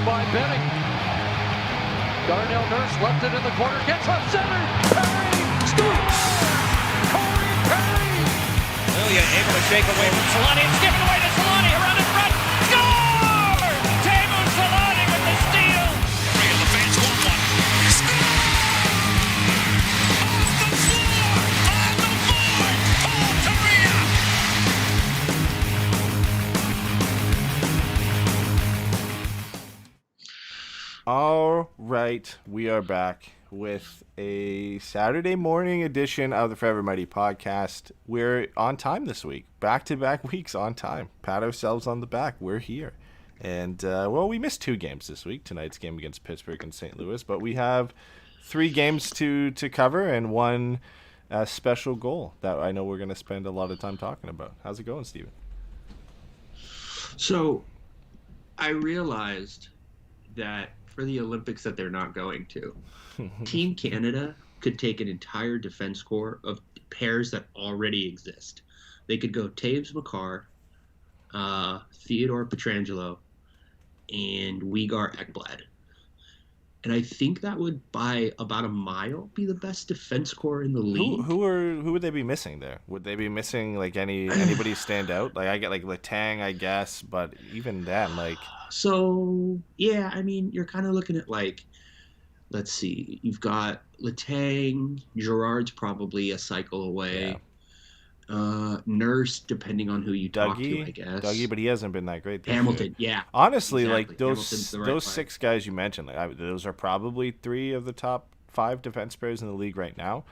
by Benning. Darnell Nurse left it in the corner, gets left center. Perry scores! Corey Perry! Ilya able to shake away from Solani. It's given away to Solani. Around in front. Score! Teemu Solani with the steal. Three in the face, 1-1. Score! Off the floor! On the board! Paul Kariya! All right, we are back with a Saturday morning edition of the Forever Mighty podcast. We're on time this week, back-to-back weeks on time. Pat ourselves on the back. We're here. And, well, we missed 2 games this week, tonight's game against Pittsburgh and St. Louis, but we have 3 games to cover and one special goal that I know we're going to spend a lot of time talking about. How's it going, Steven? So, I realized that for the Olympics that they're not going to, Team Canada could take an entire defense core of pairs that already exist. They could go Taves Makar, Theodore Pietrangelo, and Uyghur Ekblad. And I think that would, by about a mile, be the best defense core in the league. Who would they be missing there? Would they be missing like anybody stand out? Like I get like Letang, I guess, but even then, like. So yeah, I mean, you're kind of looking at like, let's see, you've got Letang, Gerard's probably a cycle away. Yeah. Nurse, depending on who you talk to, I guess. Dougie, but he hasn't been that great. Hamilton, yeah. Honestly, exactly. like those 6 guys you mentioned, like those are probably 3 of the top 5 defense pairs in the league right now.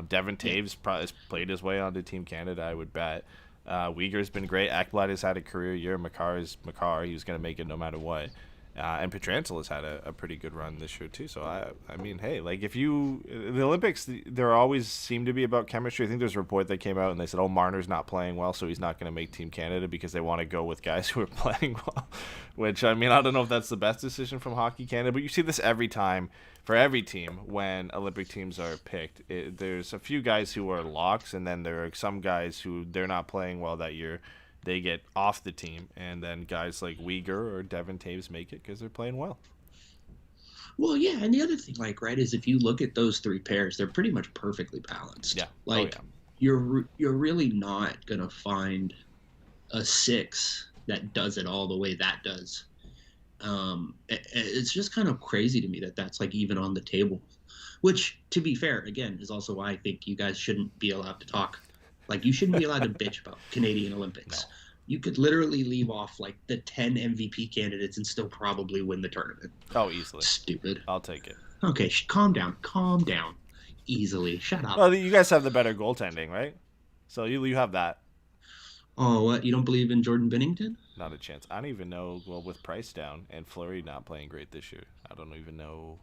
Devon Taves probably has played his way onto Team Canada, I would bet. Uyghur's been great. Ekblad has had a career year. Makar is Makar. He was going to make it no matter what. And Pietrangelo has had a pretty good run this year too. So I mean, hey, like if the Olympics, there always seem to be about chemistry. I think there's a report that came out and they said, Marner's not playing well, so he's not going to make Team Canada because they want to go with guys who are playing well. Which I mean, I don't know if that's the best decision from Hockey Canada, but you see this every time for every team when Olympic teams are picked. There's a few guys who are locks, and then there are some guys who they're not playing well that year. They get off the team, and then guys like Uyghur or Devon Taves make it because they're playing well. Well, yeah, and the other thing, like, right, is if you look at those 3 pairs, they're pretty much perfectly balanced. Yeah. Like, you're really not gonna find a 6 that does it all the way that does. It's just kind of crazy to me that that's like even on the table. Which, to be fair, again, is also why I think you guys shouldn't be allowed to talk. Like, you shouldn't be allowed to bitch about Canadian Olympics. No. You could literally leave off, like, the 10 MVP candidates and still probably win the tournament. Oh, easily. Stupid. I'll take it. Okay, calm down. Calm down. Easily. Shut up. Well, you guys have the better goaltending, right? So you have that. Oh, what? You don't believe in Jordan Binnington? Not a chance. I don't even know, well, with Price down and Fleury not playing great this year, I don't even know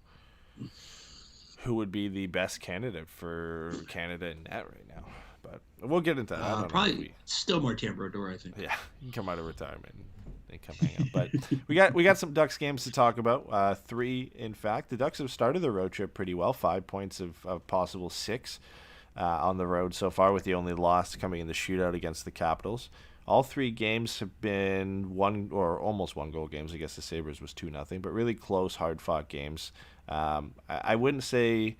who would be the best candidate for Canada in net right now. But we'll get into that. Probably still Martin Brodeur, I think. Yeah, he can come out of retirement and come hang out. But we got some Ducks games to talk about. 3, in fact. The Ducks have started the road trip pretty well. 5 points of possible 6 on the road so far, with the only loss coming in the shootout against the Capitals. All 3 games have been one or almost 1 goal games. I guess the Sabres was 2-0, but really close, hard-fought games. I wouldn't say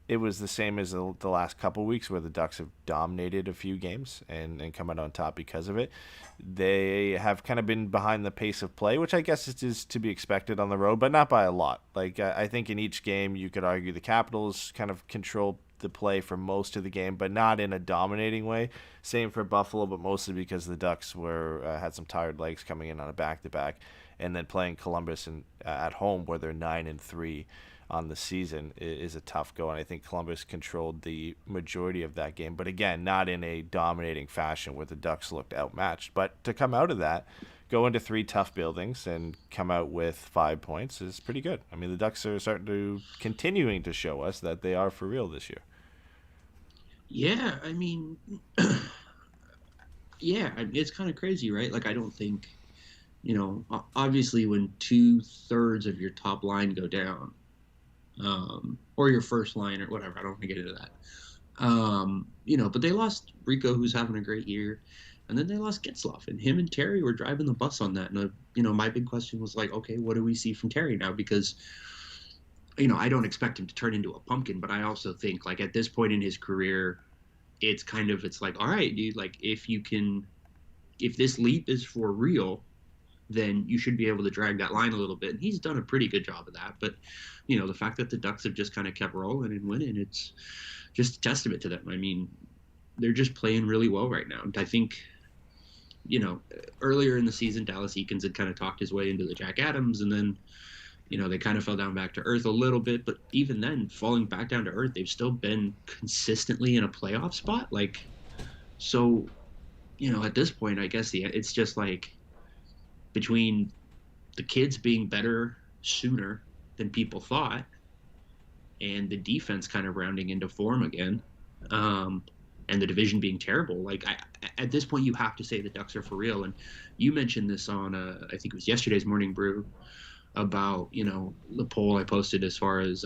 it was the same as the last couple weeks where the Ducks have dominated a few games and come out on top because of it. They have kind of been behind the pace of play, which I guess is to be expected on the road, but not by a lot. Like I think in each game you could argue the Capitals kind of control the play for most of the game, but not in a dominating way. Same for Buffalo, but mostly because the Ducks had some tired legs coming in on a back-to-back, and then playing Columbus at home where they're 9-3. On the season is a tough go, and I think Columbus controlled the majority of that game, but again, not in a dominating fashion where the Ducks looked outmatched. But to come out of that, go into 3 tough buildings and come out with 5 points is pretty good. I mean, the Ducks are continuing to show us that they are for real this year. Yeah, I mean, it's kind of crazy, right? Like, I don't think, obviously when 2/3 of your top line go down, or your first line or whatever. I don't want to get into that. But they lost Rico, who's having a great year. And then they lost Getzlaf, and him and Terry were driving the bus on that. And, my big question was like, okay, what do we see from Terry now? Because, I don't expect him to turn into a pumpkin, but I also think, like, at this point in his career, it's like, all right, dude, like, if this leap is for real, then you should be able to drag that line a little bit. And he's done a pretty good job of that. But, the fact that the Ducks have just kind of kept rolling and winning, it's just a testament to them. I mean, they're just playing really well right now. And I think, earlier in the season, Dallas Eakins had kind of talked his way into the Jack Adams, and then, they kind of fell down back to earth a little bit. But even then, falling back down to earth, they've still been consistently in a playoff spot. Like, so, at this point, I guess it's just like between the kids being better sooner than people thought and the defense kind of rounding into form again, and the division being terrible. Like, at this point, you have to say the Ducks are for real. And you mentioned this on, I think it was yesterday's Morning Brew, about, the poll I posted as far as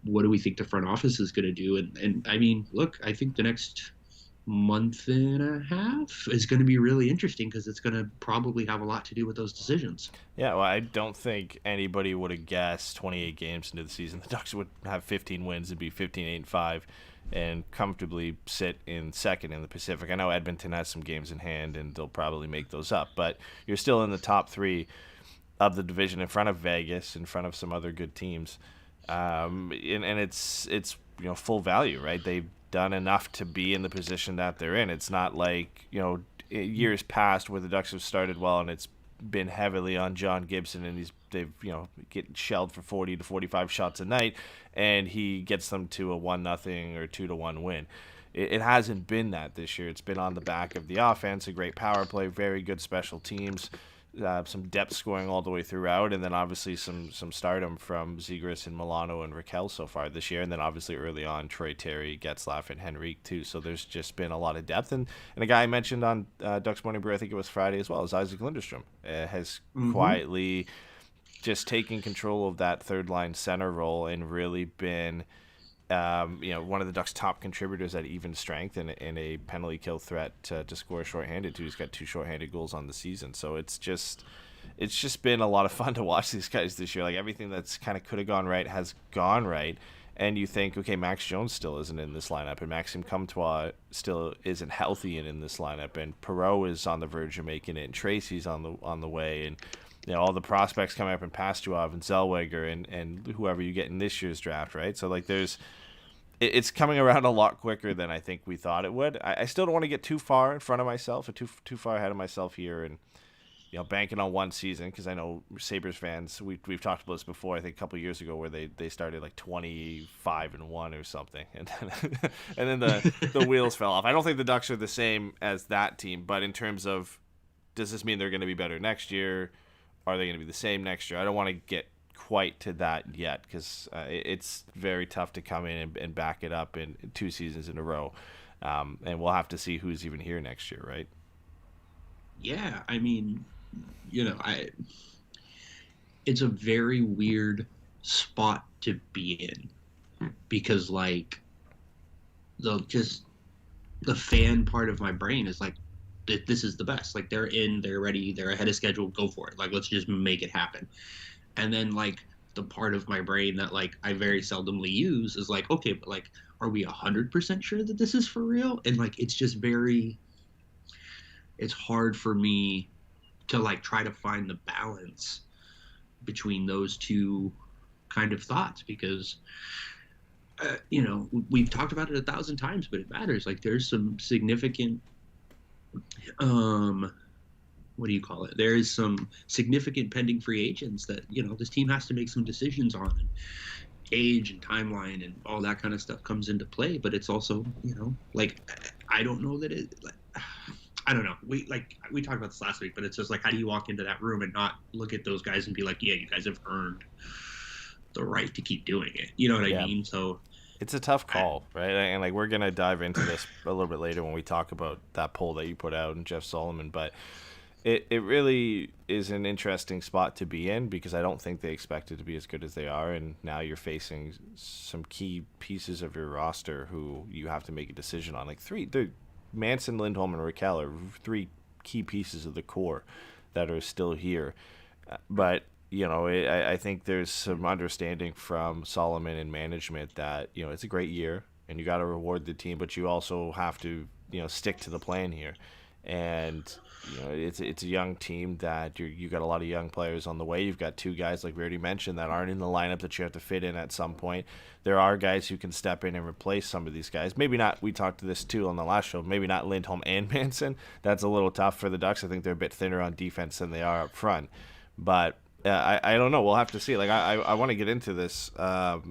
what do we think the front office is going to do. And I mean, look, I think the next month and a half is going to be really interesting because it's going to probably have a lot to do with those decisions. Yeah, well, I don't think anybody would have guessed 28 games into the season the Ducks would have 15 wins and be 15-8-5 and comfortably sit in second in the Pacific. I know Edmonton has some games in hand and they'll probably make those up, but you're still in the top three of the division in front of Vegas, in front of some other good teams. And it's full value, right? They've done enough to be in the position that they're in. It's not like, years past where the Ducks have started well and it's been heavily on John Gibson and they've get shelled for 40 to 45 shots a night and he gets them to a 1-0 or 2-1 win. It hasn't been that this year. It's been on the back of the offense, a great power play, very good special teams, some depth scoring all the way throughout, and then obviously some stardom from Zegras and Milano and Raquel so far this year, and then obviously early on Troy Terry, Getzlaf, and Henrique too. So there's just been a lot of depth, and a guy I mentioned on Ducks Morning Brew, I think it was Friday as well, is Isaac Lindstrom, has quietly just taken control of that third line center role and really been one of the Ducks' top contributors at even strength and a penalty kill threat to score shorthanded too. He's got 2 shorthanded goals on the season. So it's just been a lot of fun to watch these guys this year. Like, everything that's kind of could have gone right has gone right. And you think, okay, Max Jones still isn't in this lineup, and Maxime Comtois still isn't healthy and in this lineup, and Perreault is on the verge of making it, and Tracy's on the way, and all the prospects coming up in Pastuov and Zellweger and whoever you get in this year's draft, right? So, like, it's coming around a lot quicker than I think we thought it would. I still don't want to get too far in front of myself or too far ahead of myself here and banking on one season, because I know Sabres fans, we've talked about this before, I think a couple of years ago, where they started like 25-1 or something, and then the wheels fell off. I don't think the Ducks are the same as that team, but in terms of, does this mean they're going to be better next year? Are they going to be the same next year? I don't want to get quite to that yet, because it's very tough to come in and back it up in 2 seasons in a row, and we'll have to see who's even here next year, right? Yeah, I mean, it's a very weird spot to be in, because like the fan part of my brain is like, this is the best. Like, they're in, they're ready, they're ahead of schedule, go for it. Like, let's just make it happen. And then, like, the part of my brain that, like, I very seldomly use is like, okay, but, like, are we 100% sure that this is for real? And, like, it's just it's hard for me to, like, try to find the balance between those two kind of thoughts, because, we've talked about it 1,000 times, but it matters. Like, there's some significant what do you call it? There is some significant pending free agents that, this team has to make some decisions on. And age and timeline and all that kind of stuff comes into play. But it's also, like, I don't know that it, like, I don't know. We talked about this last week, but it's just like, how do you walk into that room and not look at those guys and be like, yeah, you guys have earned the right to keep doing it. You know what I mean? So it's a tough call, right? And like, we're going to dive into this a little bit later when we talk about that poll that you put out and Jeff Solomon, but it really is an interesting spot to be in, because I don't think they expected to be as good as they are, and now you're facing some key pieces of your roster who you have to make a decision on. Like, Manson, Lindholm, and Raquel are three key pieces of the core that are still here. But, I think there's some understanding from Solomon and management that, it's a great year and you got to reward the team, but you also have to, stick to the plan here. And, it's a young team that you got a lot of young players on the way. You've got two guys, like we already mentioned, that aren't in the lineup that you have to fit in at some point. There are guys who can step in and replace some of these guys. Maybe not, we talked to this too on the last show, maybe not Lindholm and Manson. That's a little tough for the Ducks. I think they're a bit thinner on defense than they are up front. But I don't know. We'll have to see. Like I want to get into this, but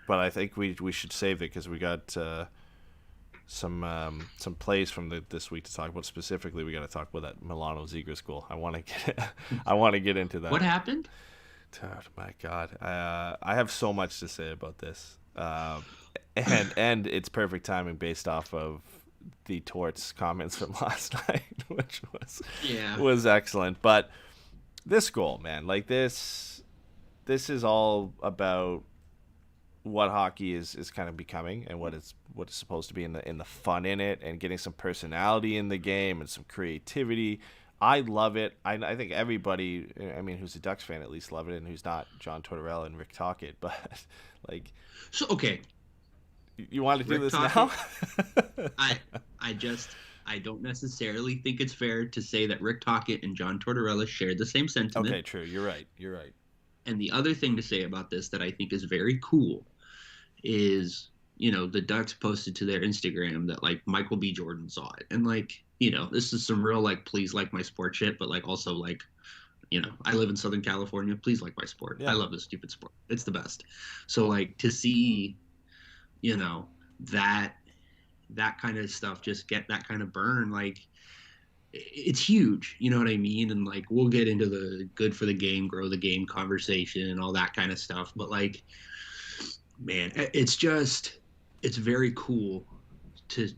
I think we should save it because we got some plays from this week to talk about. Specifically, we got to talk about that Milano Zegras goal. I want to get into that. What happened? Oh my God, I have so much to say about this, and it's perfect timing based off of the Torts comments from last night, which was excellent. But this goal, man, like this is all about what hockey is kind of becoming and what it's supposed to be in the fun in it and getting some personality in the game and some creativity. I love it. I think everybody, who's a Ducks fan at least love it, and who's not, John Tortorella and Rick Tocchet. But like, so okay, you want to do Rick this Tocchet, now? I don't necessarily think it's fair to say that Rick Tocchet and John Tortorella shared the same sentiment. Okay, true. You're right. And the other thing to say about this that I think is very cool is, the Ducks posted to their Instagram that, like, Michael B. Jordan saw it. And, like, this is some real, like, please like my sport shit, but, like, also, like, I live in Southern California. Please like my sport. Yeah. I love this stupid sport. It's the best. So, like, to see, that kind of stuff just get that kind of burn, like, it's huge. You know what I mean? And, like, we'll get into the good for the game, grow the game conversation and all that kind of stuff. But, like, man, it's very cool to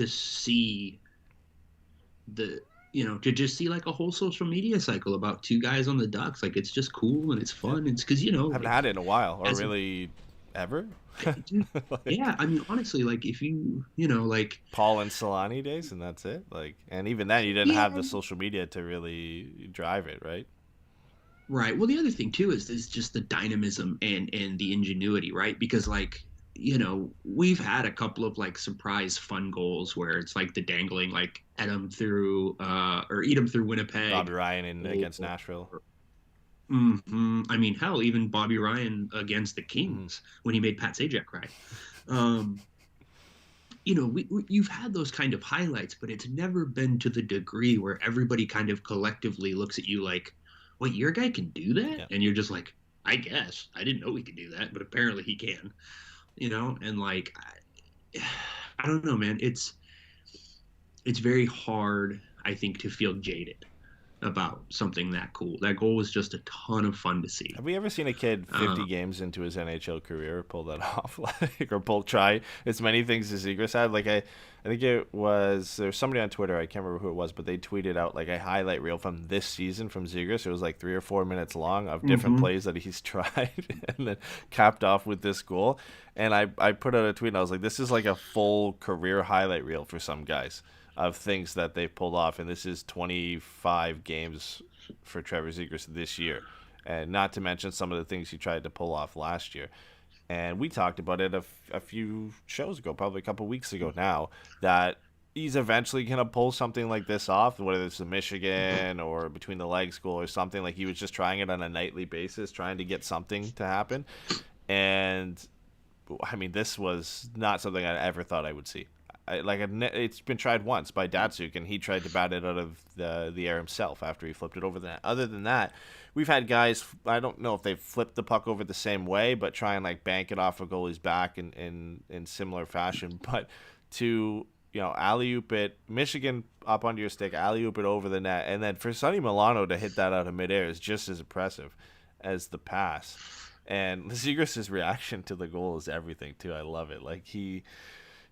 see to just see, like, a whole social media cycle about two guys on the Ducks. Like, it's just cool and it's fun. It's because, haven't had it in a while, or really ever. Dude, yeah, honestly, like, if like Paul and Solani days, and that's it. Like, and even then, you didn't have the social media to really drive it, right? Right. Well, the other thing too is just the dynamism and the ingenuity, right? Because, like, we've had a couple of, like, surprise fun goals where it's like the dangling, like, eat 'em through Winnipeg. Bobby Ryan against Nashville. Mm-hmm. Hell, even Bobby Ryan against the Kings when he made Pat Sajak cry. You've had those kind of highlights, but it's never been to the degree where everybody kind of collectively looks at you like, wait, your guy can do that? Yeah. And you're just like, I guess. I didn't know he could do that, but apparently he can. And, like, I don't know, man. It's very hard, I think, to feel jaded about something that cool. That goal was just a ton of fun to see. Have we ever seen a kid 50 games into his NHL career pull that off, like, or try as many things as Zegras had? Like, I think there's somebody on Twitter, I can't remember who it was, but they tweeted out, like, a highlight reel from this season from Zegras. It was like 3 or 4 minutes long of different plays that he's tried, and then capped off with this goal. And I put out a tweet and I was like, this is like a full career highlight reel for some guys of things that they've pulled off, and this is 25 games for Trevor Zegras this year, and not to mention some of the things he tried to pull off last year. And we talked about it a few shows ago, probably a couple weeks ago now, that he's eventually going to pull something like this off, whether it's the Michigan or between the legs goal or something. Like, he was just trying it on a nightly basis, trying to get something to happen. And, this was not something I ever thought I would see. It's been tried once by Datsuk, and he tried to bat it out of the air himself after he flipped it over the net. Other than that, we've had guys, I don't know if they've flipped the puck over the same way, but try and, like, bank it off a goalie's back in similar fashion. But to, alley-oop it, Michigan up onto your stick, alley-oop it over the net, and then for Sonny Milano to hit that out of midair is just as impressive as the pass. And Zegras' reaction to the goal is everything, too. I love it. Like,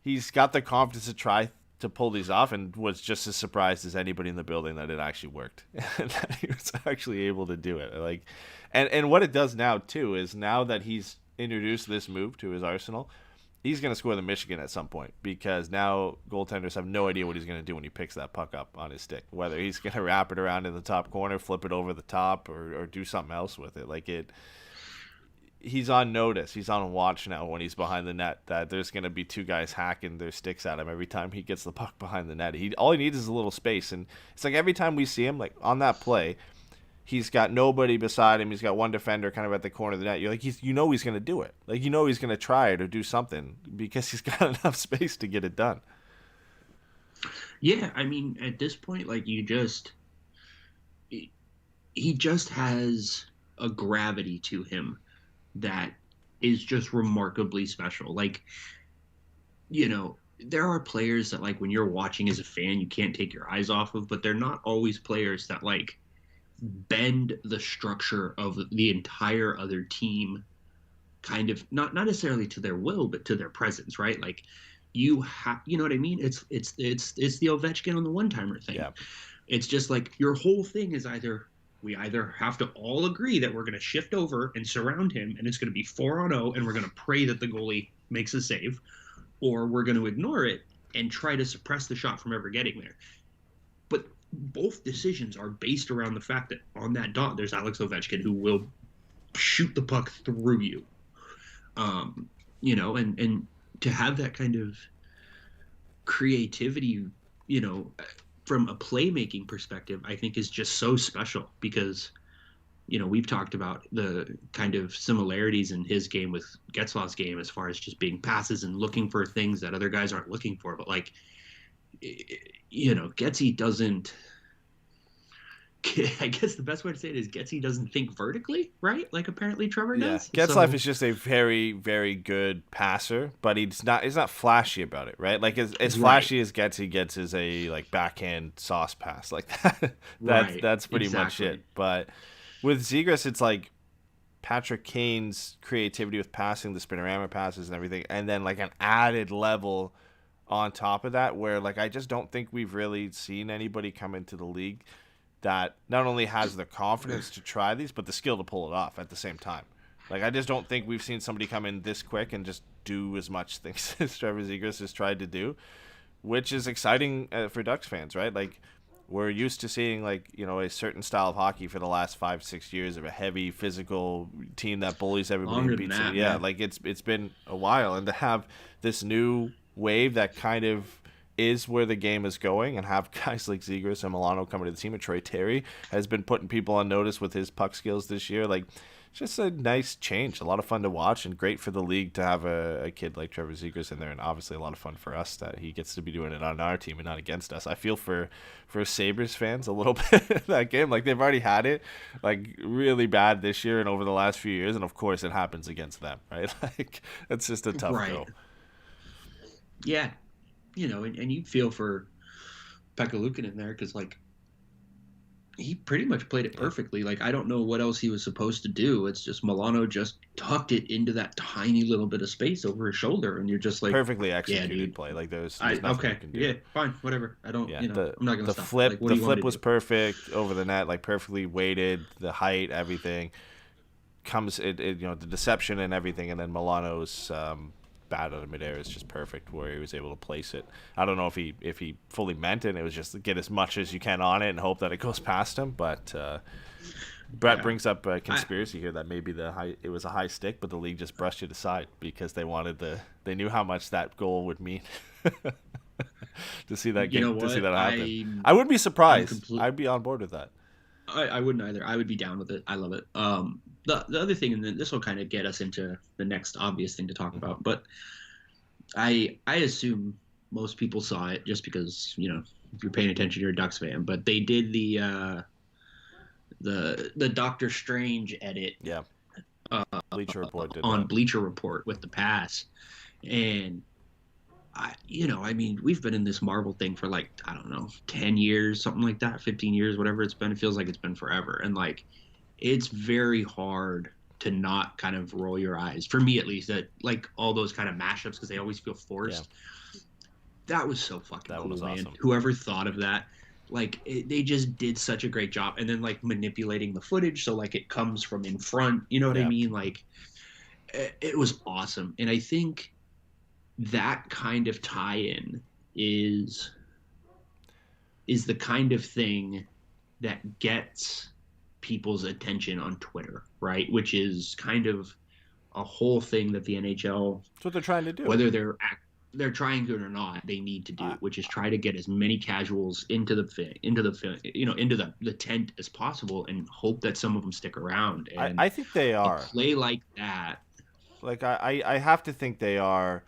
he's got the confidence to try to pull these off, and was just as surprised as anybody in the building that it actually worked and that he was actually able to do it. Like, and what it does now too is, now that he's introduced this move to his arsenal, he's going to score the Michigan at some point, because now goaltenders have no idea what he's going to do when he picks that puck up on his stick, whether he's going to wrap it around in the top corner, flip it over the top, or do something else with it. Like he's on notice. He's on watch now when he's behind the net, that there's going to be two guys hacking their sticks at him every time he gets the puck behind the net. All he needs is a little space. And it's like every time we see him, like on that play, he's got nobody beside him. He's got one defender kind of at the corner of the net. You're like, he's going to do it. Like, he's going to try it or do something, because he's got enough space to get it done. Yeah, I mean, at this point, like, he just has a gravity to him that is just remarkably special. Like, there are players that, like, when you're watching as a fan, you can't take your eyes off of, but they're not always players that, like, bend the structure of the entire other team, kind of not necessarily to their will, but to their presence, right? Like, you know what I mean? It's the Ovechkin on the one-timer thing. Yeah. It's just like your whole thing is we either have to all agree that we're going to shift over and surround him, and it's going to be 4-on-0, and we're going to pray that the goalie makes a save, or we're going to ignore it and try to suppress the shot from ever getting there. But both decisions are based around the fact that on that dot, there's Alex Ovechkin, who will shoot the puck through you. And to have that kind of creativity, from a playmaking perspective, I think is just so special, because, we've talked about the kind of similarities in his game with Getzlaf's game as far as just being passes and looking for things that other guys aren't looking for. But, like, Getzy doesn't, I guess the best way to say it is Getzy doesn't think vertically, right? Like, apparently Trevor does. Getzlaf is just a very, very good passer, but he's not flashy about it, right? Like, as flashy as Getzy gets is a, like, backhand sauce pass. Like, that's pretty much it. But with Zegras, it's like Patrick Kane's creativity with passing, the spinorama passes and everything, and then, like, an added level on top of that, where, like, I just don't think we've really seen anybody come into the league that not only has the confidence to try these, but the skill to pull it off at the same time. Like, I just don't think we've seen somebody come in this quick and just do as much things as Trevor Zegras has tried to do, which is exciting for Ducks fans, right? Like, we're used to seeing, like, a certain style of hockey for the last 5-6 years of a heavy physical team that bullies everybody and beats it. Yeah, like, it's been a while, and to have this new wave that kind of is where the game is going, and have guys like Zegras and Milano coming to the team, and Troy Terry has been putting people on notice with his puck skills this year. Like, just a nice change, a lot of fun to watch, and great for the league to have a kid like Trevor Zegras in there, and obviously a lot of fun for us that he gets to be doing it on our team and not against us. I feel for Sabres fans a little bit in that game. Like, they've already had it, like, really bad this year and over the last few years, and of course it happens against them, right? Like, it's just a tough go. Yeah. And you feel for Pekka Luukkonen in there, because, like, he pretty much played it perfectly. Like, I don't know what else he was supposed to do. It's just Milano just tucked it into that tiny little bit of space over his shoulder, and you're just like, perfectly executed play. Like, there's nothing you can do. Yeah, fine, whatever. I don't. I'm not gonna stop. Flip, like, the flip was perfect over the net, like, perfectly weighted, the height, everything comes. The deception and everything, and then Milano's bat out of midair is just perfect, where he was able to place it. I don't know if he fully meant it. It was just to get as much as you can on it and hope that it goes past him. But Brett brings up a conspiracy here that maybe it was a high stick, but the league just brushed it aside because they knew how much that goal would mean to see that to see that happen. I wouldn't be surprised. I'd be on board with that. I wouldn't either. I would be down with it. I love it. The other thing, and then this will kind of get us into the next obvious thing to talk about, but I assume most people saw it just because, if you're paying attention, you're a Ducks fan. But they did the Doctor Strange edit. Yeah. Bleacher Report did on that. Bleacher Report with the pass, and we've been in this Marvel thing for, like, I don't know, 10 years, something like that, 15 years, whatever it's been. It feels like it's been forever. And, like, it's very hard to not kind of roll your eyes, for me at least, that, like, all those kind of mashups, because they always feel forced. Yeah. That was so fucking cool, man. Awesome. Whoever thought of that, like, they just did such a great job. And then, like, manipulating the footage so, like, it comes from in front, you know what I mean? Like, it was awesome. And I think that kind of tie-in is the kind of thing that gets people's attention on Twitter, right? Which is kind of a whole thing that the NHL, That's what they're trying to do. whether they're trying to or not, they need to do, which is try to get as many casuals into the tent as possible, and hope that some of them stick around. And I think they are. a play like that. Like I have to think they are,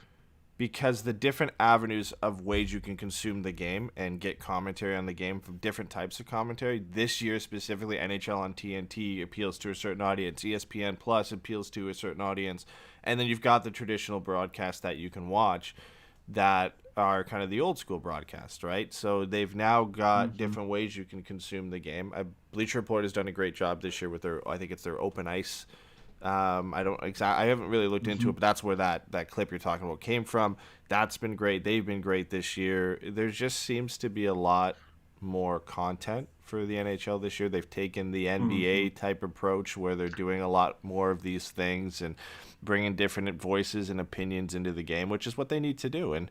because the different avenues of ways you can consume the game and get commentary on the game from different types of commentary. This year specifically, NHL on TNT appeals to a certain audience. ESPN Plus appeals to a certain audience. And then you've got the traditional broadcasts that you can watch that are kind of the old school broadcast, right? So they've now got different ways you can consume the game. Bleacher Report has done a great job this year with I think it's their open ice. I haven't really looked into it, but that's where that clip you're talking about came from. That's been great. They've been great this year. There just seems to be a lot more content for the NHL this year. They've taken the NBA type approach where they're doing a lot more of these things and bringing different voices and opinions into the game, which is what they need to do. And,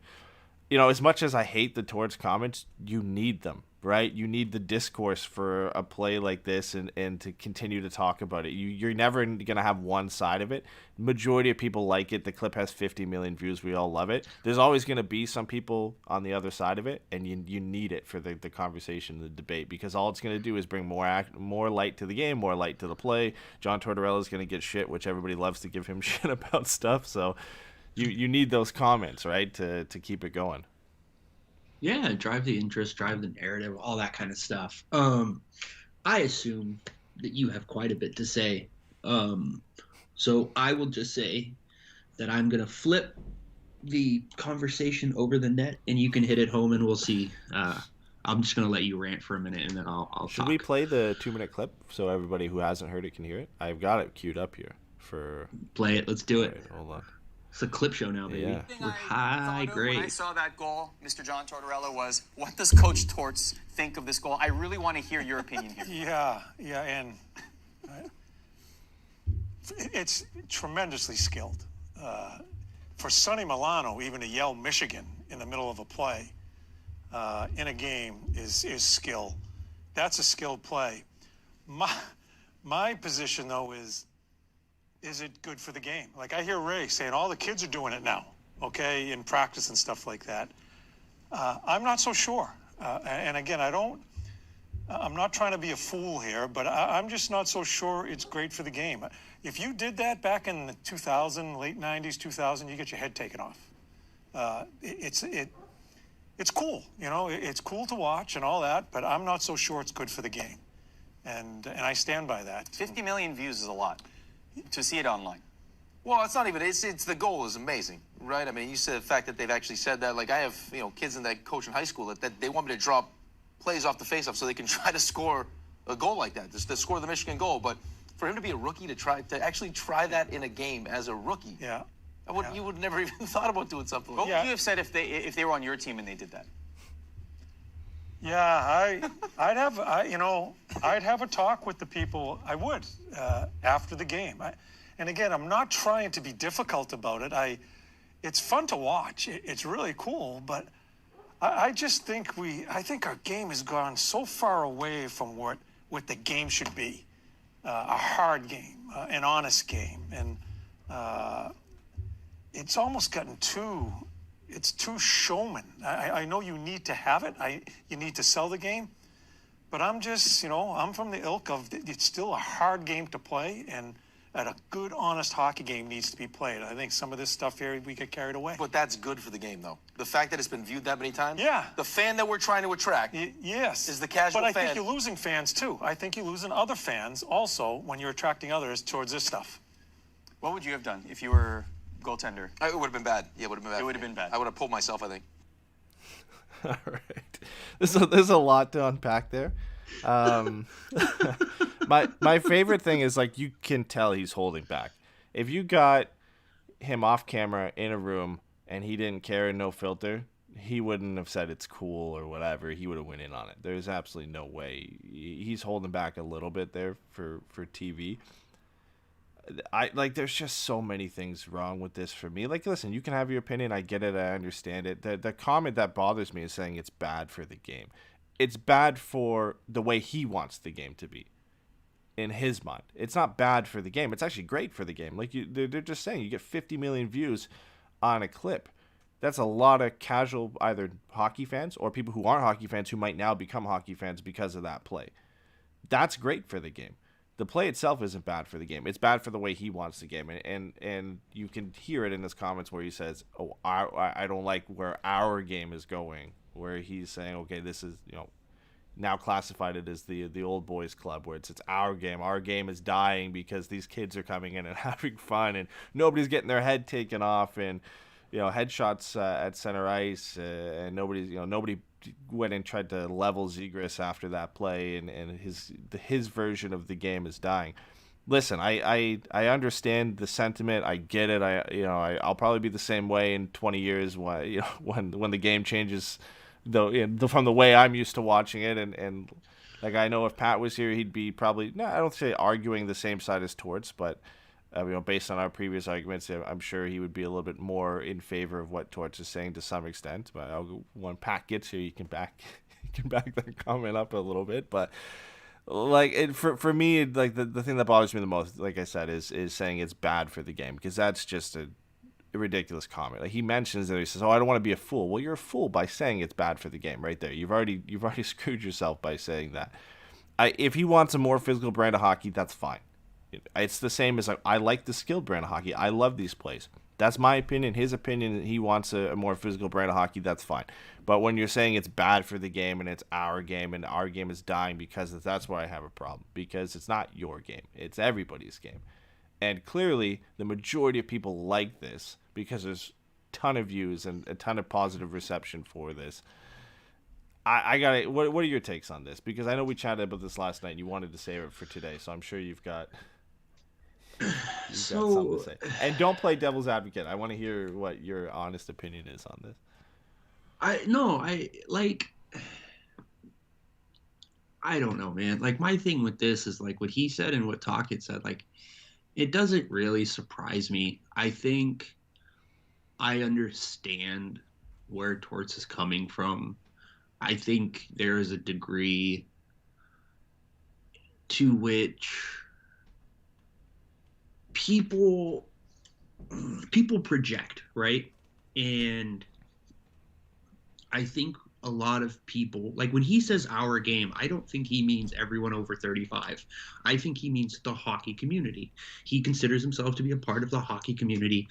as much as I hate the Torts comments, you need them, right? You need the discourse for a play like this and to continue to talk about it. You're never going to have one side of it. Majority of people like it. The clip has 50 million views. We all love it. There's always going to be some people on the other side of it, and you need it for the conversation, the debate, because all it's going to do is bring more light to the game, more light to the play. John Tortorella is going to get shit, which everybody loves to give him shit about stuff. So you need those comments, right, to keep it going. Yeah, drive the interest, drive the narrative, all that kind of stuff. I assume that you have quite a bit to say. So I will just say that I'm going to flip the conversation over the net, and you can hit it home, and we'll see. I'm just going to let you rant for a minute, and then I'll Should talk. we play the 2-minute clip so everybody who hasn't heard it can hear it? I've got it queued up here for... Play it. Let's do it. Right, hold on. It's a clip show now, baby. Yeah. We're high grade. When I saw that goal, Mr. John Tortorella, was what does Coach Torts think of this goal? I really want to hear your opinion here. Yeah, and it's tremendously skilled. For Sonny Milano, even to yell Michigan in the middle of a play in a game is skill. That's a skilled play. My position, though, is it good for the game? Like, I hear Ray saying all the kids are doing it now, okay, in practice and stuff like that. I'm not so sure. And again, I'm not trying to be a fool here, but I'm just not so sure it's great for the game. If you did that back in the 2000, late 90s, 2000, you get your head taken off. It's cool, it's cool to watch and all that, but I'm not so sure it's good for the game. And I stand by that. 50 million views is a lot to see it online. Well, it's not even. It's the goal is amazing, right? I mean, you said the fact that they've actually said that. Like, I have kids in that coach in high school that they want me to drop plays off the faceoff so they can try to score a goal like that, just to score the Michigan goal. But for him to be a rookie to actually try that in a game as a rookie, you would never even thought about doing something. What would you have said if they were on your team and they did that? Yeah, I'd have a talk with the people. I would after the game. And again, I'm not trying to be difficult about it. It's fun to watch. It's really cool, but I just think I think our game has gone so far away from what the game should be. A hard game, an honest game, and it's almost gotten too showman. I know you need to have it. You need to sell the game, but I'm just, I'm from the ilk of it's still a hard game to play, and a good, honest hockey game needs to be played. I think some of this stuff here, we get carried away. But that's good for the game, though. The fact that it's been viewed that many times. Yeah. The fan that we're trying to attract. Yes. Is the casual fan. But I think you're losing fans too. I think you're losing other fans also when you're attracting others towards this stuff. What would you have done if you were goaltender? It would have been bad. Yeah, it would have been bad. It would have been bad. I would have pulled myself, I think. All right. There's a lot to unpack there. My favorite thing is, like, you can tell he's holding back. If you got him off camera in a room and he didn't care and no filter, he wouldn't have said it's cool or whatever. He would have went in on it. There's absolutely no way. He's holding back a little bit there for TV. there's just so many things wrong with this for me. Like, listen, you can have your opinion. I get it. I understand it. The comment that bothers me is saying it's bad for the game. It's bad for the way he wants the game to be. In his mind, it's not bad for the game. It's actually great for the game. Like they're just saying, you get 50 million views on a clip. That's a lot of casual either hockey fans or people who aren't hockey fans who might now become hockey fans because of that play. That's great for the game. The play itself isn't bad for the game. It's bad for the way he wants the game, and you can hear it in his comments where he says, "Oh, I don't like where our game is going." Where he's saying, "Okay, this is now classified it as the old boys club, where it's our game. Our game is dying because these kids are coming in and having fun, and nobody's getting their head taken off, and headshots at center ice, and nobody went and tried to level Zegras after that play, and his version of the game is dying." Listen, I understand the sentiment. I get it. I'll probably be the same way in 20 years when the game changes. Though from the way I'm used to watching it, and like I know if Pat was here, he'd be probably I don't say arguing the same side as Torts, but based on our previous arguments, I'm sure he would be a little bit more in favor of what Torts is saying to some extent. But when Pat gets here, you can back that comment up a little bit. But like for me, like the thing that bothers me the most, like I said, is saying it's bad for the game, because that's just a ridiculous comment. Like he mentions that, he says, "Oh, I don't want to be a fool." Well, you're a fool by saying it's bad for the game right there. You've already screwed yourself by saying that. If he wants a more physical brand of hockey, that's fine. It's the same as like, I like the skilled brand of hockey. I love these plays. That's my opinion. His opinion, he wants a more physical brand of hockey. That's fine. But when you're saying it's bad for the game and it's our game and our game is dying because that's where I have a problem. Because it's not your game. It's everybody's game. And clearly, the majority of people like this because there's a ton of views and a ton of positive reception for this. I got it. What are your takes on this? Because I know we chatted about this last night and you wanted to save it for today, so I'm sure you've got something to say. And don't play devil's advocate. I want to hear what your honest opinion is on this. I don't know, man. Like, my thing with this is like what he said and what Tocchet said. Like, it doesn't really surprise me. I think I understand where Torts is coming from. I think there is a degree to which people project, right? And I think a lot of people, like when he says our game, I don't think he means everyone over 35. I think he means the hockey community. He considers himself to be a part of the hockey community.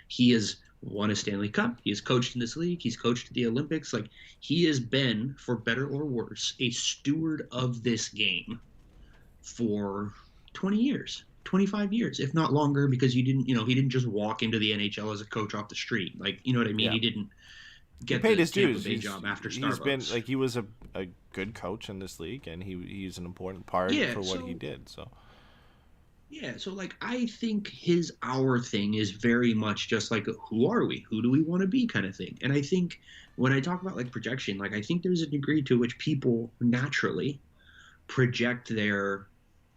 He has won a Stanley Cup. He has coached in this league. He's coached at the Olympics. Like, he has been, for better or worse, a steward of this game for 20 years, 25 years, if not longer, because he didn't just walk into the NHL as a coach off the street. Like, you know what I mean? Yeah. He didn't get paid the his dues. Tampa Bay job after Starbucks. He's been, like, he was a good coach in this league, and he's an important part for what he did. So like, I think our thing is very much just like, who are we? Who do we want to be kind of thing. And I think when I talk about like projection, like, I think there's a degree to which people naturally project their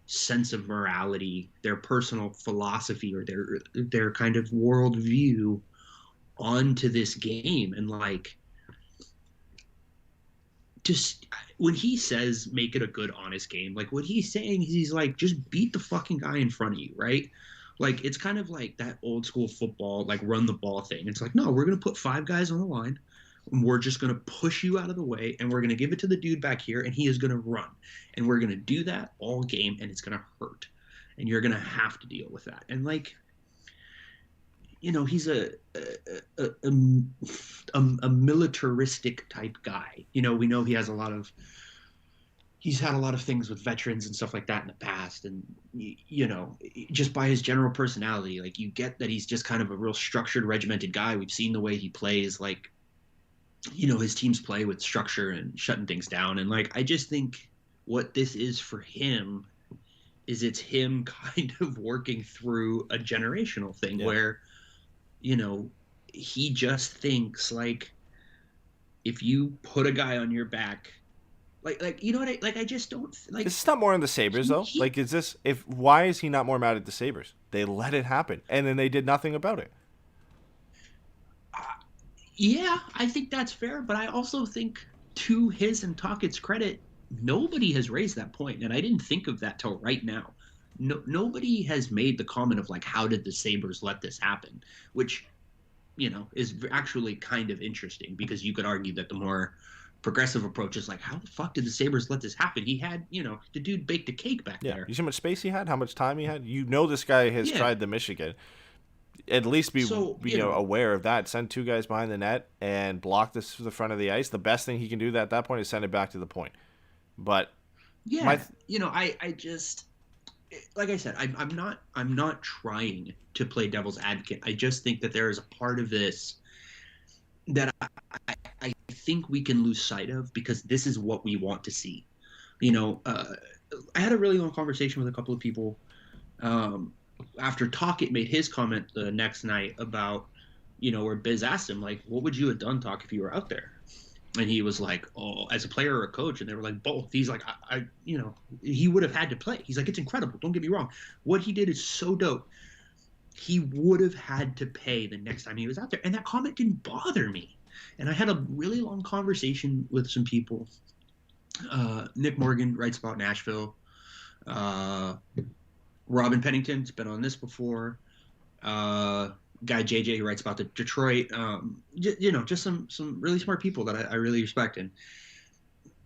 sense of morality, their personal philosophy, or their kind of worldview onto this game. And like, just when he says make it a good, honest game, like what he's saying is he's like, just beat the fucking guy in front of you, right? Like, it's kind of like that old school football, like, run the ball thing. It's like, no, we're going to put 5 guys on the line, and we're just going to push you out of the way, and we're going to give it to the dude back here, and he is going to run. And we're going to do that all game, and it's going to hurt. And you're going to have to deal with that. And like, he's a militaristic type guy. We know he's had a lot of things with veterans and stuff like that in the past. And, just by his general personality, like, you get that he's just kind of a real structured, regimented guy. We've seen the way he plays, like, his teams play with structure and shutting things down. And like, I just think what this is for him is it's him kind of working through a generational thing where, he just thinks like, if you put a guy on your back, Like you know what? I just don't like. This is not more on the Sabres though. Like, is this why is he not more mad at the Sabres? They let it happen, and then they did nothing about it. Yeah, I think that's fair, but I also think, to his and Tocchet's credit, nobody has raised that point, and I didn't think of that till right now. Nobody has made the comment of like, how did the Sabres let this happen? Which, is actually kind of interesting, because you could argue that the more progressive approach is like, how the fuck did the Sabres let this happen? He had, the dude baked a cake back there. You see how much space he had, how much time he had. This guy has tried the Michigan. At least be aware of that. Send two guys behind the net and block this to the front of the ice. The best thing he can do at that point is send it back to the point. But I just, like I said, I'm not trying to play devil's advocate. I just think that there is a part of this that I think we can lose sight of, because this is what we want to see. I had a really long conversation with a couple of people after Tocchet made his comment the next night about, where Biz asked him, like, what would you have done, Tocchet, if you were out there? And he was like, oh, as a player or a coach? And they were like, both. He's like, he would have had to play. He's like, it's incredible. Don't get me wrong. What he did is so dope. He would have had to pay the next time he was out there. And that comment didn't bother me. And I had a really long conversation with some people. Nick Morgan writes about Nashville. Robin Pennington's been on this before. Guy JJ who writes about the Detroit. Just some really smart people that I really respect. And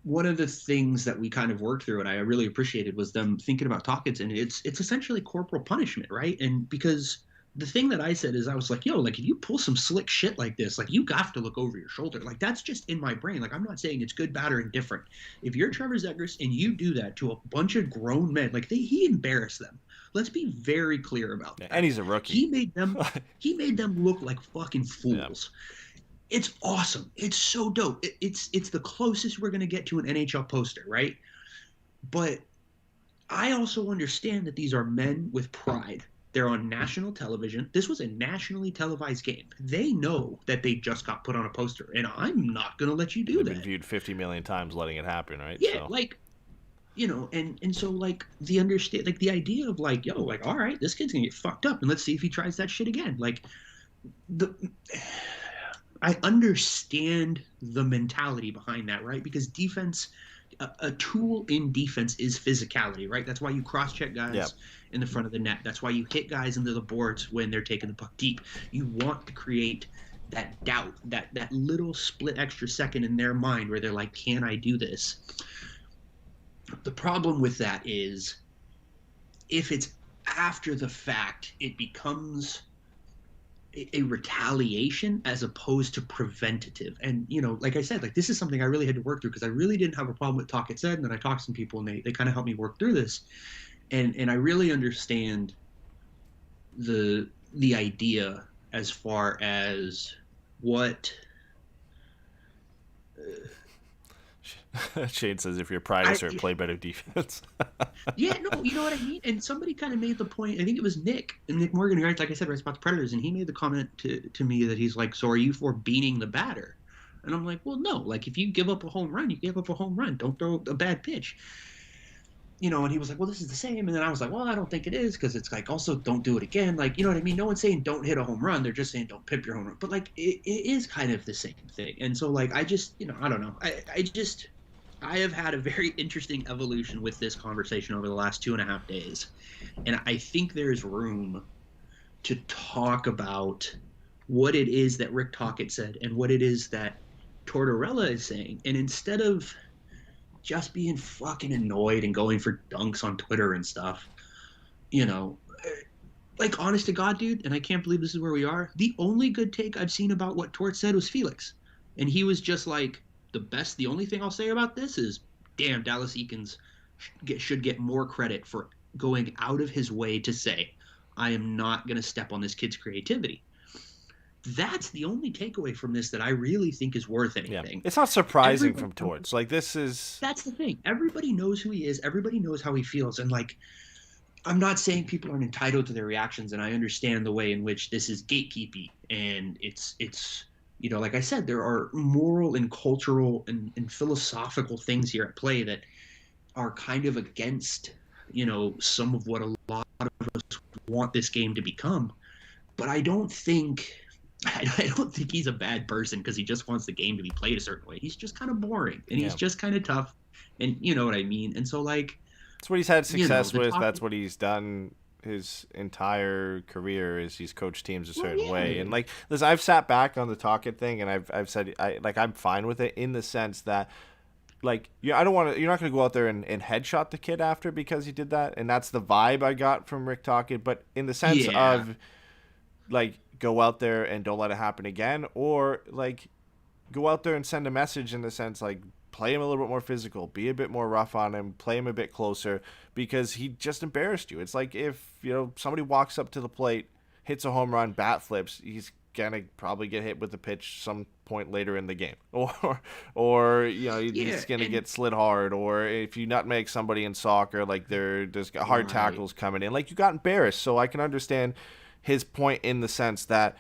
one of the things that we kind of worked through, and I really appreciated, was them thinking about Tocchet's, and it's essentially corporal punishment, right? And because the thing that I said is, I was like, yo, like, if you pull some slick shit like this, like, you have to look over your shoulder. Like, that's just in my brain. Like, I'm not saying it's good, bad, or indifferent. If you're Trevor Zegras and you do that to a bunch of grown men, like, he embarrassed them. Let's be very clear about that. And he's a rookie. He made them look like fucking fools. Yeah. It's awesome. It's so dope. It's the closest we're going to get to an NHL poster, right? But I also understand that these are men with pride. They're on national television. This was a nationally televised game. They know that they just got put on a poster, and I'm not going to let you do that. They've been viewed 50 million times letting it happen, right? Yeah, and so, like, the idea of, like, yo, like, all right, this kid's gonna get fucked up, and let's see if he tries that shit again. Like, I understand the mentality behind that, right? Because defense, a tool in defense is physicality, right? That's why you cross-check guys in the front of the net. That's why you hit guys into the boards when they're taking the puck deep. You want to create that doubt, that little split extra second in their mind where they're like, can I do this? The problem with that is, if it's after the fact, it becomes a retaliation as opposed to preventative. And, like I said, like, this is something I really had to work through, because I really didn't have a problem with Tocchet said, and then I talked to some people, and they kind of helped me work through this. And I really understand the idea as far as what Shane says, if you're pride is play better defense. Yeah, no, you know what I mean? And somebody kind of made the point, I think it was Nick Morgan, who, like I said, writes about the Predators, and he made the comment to me that he's like, so are you for beating the batter? And I'm like, well, no. Like, if you give up a home run, you give up a home run. Don't throw a bad pitch. And he was like, well, this is the same. And then I was like, well, I don't think it is, because it's like, also don't do it again. Like, you know what I mean? No one's saying don't hit a home run. They're just saying don't pip your home run. But, like, it is kind of the same thing. And so, like, I just, I don't know. I have had a very interesting evolution with this conversation over the last 2.5 days. And I think there's room to talk about what it is that Rick Tocchet said and what it is that Tortorella is saying. And instead of just being fucking annoyed and going for dunks on Twitter and stuff, like, honest to God, dude, and I can't believe this is where we are, the only good take I've seen about what Tort said was Felix. And he was just like, the only thing I'll say about this is, damn, Dallas Eakins should get more credit for going out of his way to say, I am not going to step on this kid's creativity. That's the only takeaway from this that I really think is worth anything. Yeah. It's not surprising from Torts. Like, this is... That's the thing. Everybody knows who he is. Everybody knows how he feels. And, like, I'm not saying people aren't entitled to their reactions, and I understand the way in which this is gatekeeping, and it's like I said, there are moral and cultural and philosophical things here at play that are kind of against, some of what a lot of us want this game to become. But I don't think he's a bad person because he just wants the game to be played a certain way. He's just kind of boring, and he's just kind of tough, and you know what I mean. And so, like, that's what he's had success with. That's what he's done his entire career. Is he's coached teams a certain way. And like, listen, I've sat back on the Tocchet thing, and I've said I'm fine with it in the sense that, like, I don't want to. You're not going to go out there and headshot the kid after because he did that, and that's the vibe I got from Rick Tocchet. But in the sense of, like, go out there and don't let it happen again, or like go out there and send a message in the sense, like, play him a little bit more physical, be a bit more rough on him, play him a bit closer, because he just embarrassed you. It's like if, somebody walks up to the plate, hits a home run, bat flips, he's gonna probably get hit with the pitch some point later in the game, or he's gonna get slid hard, or if you nutmeg somebody in soccer, like there's hard tackles coming in, like, you got embarrassed. So I can understand his point in the sense that,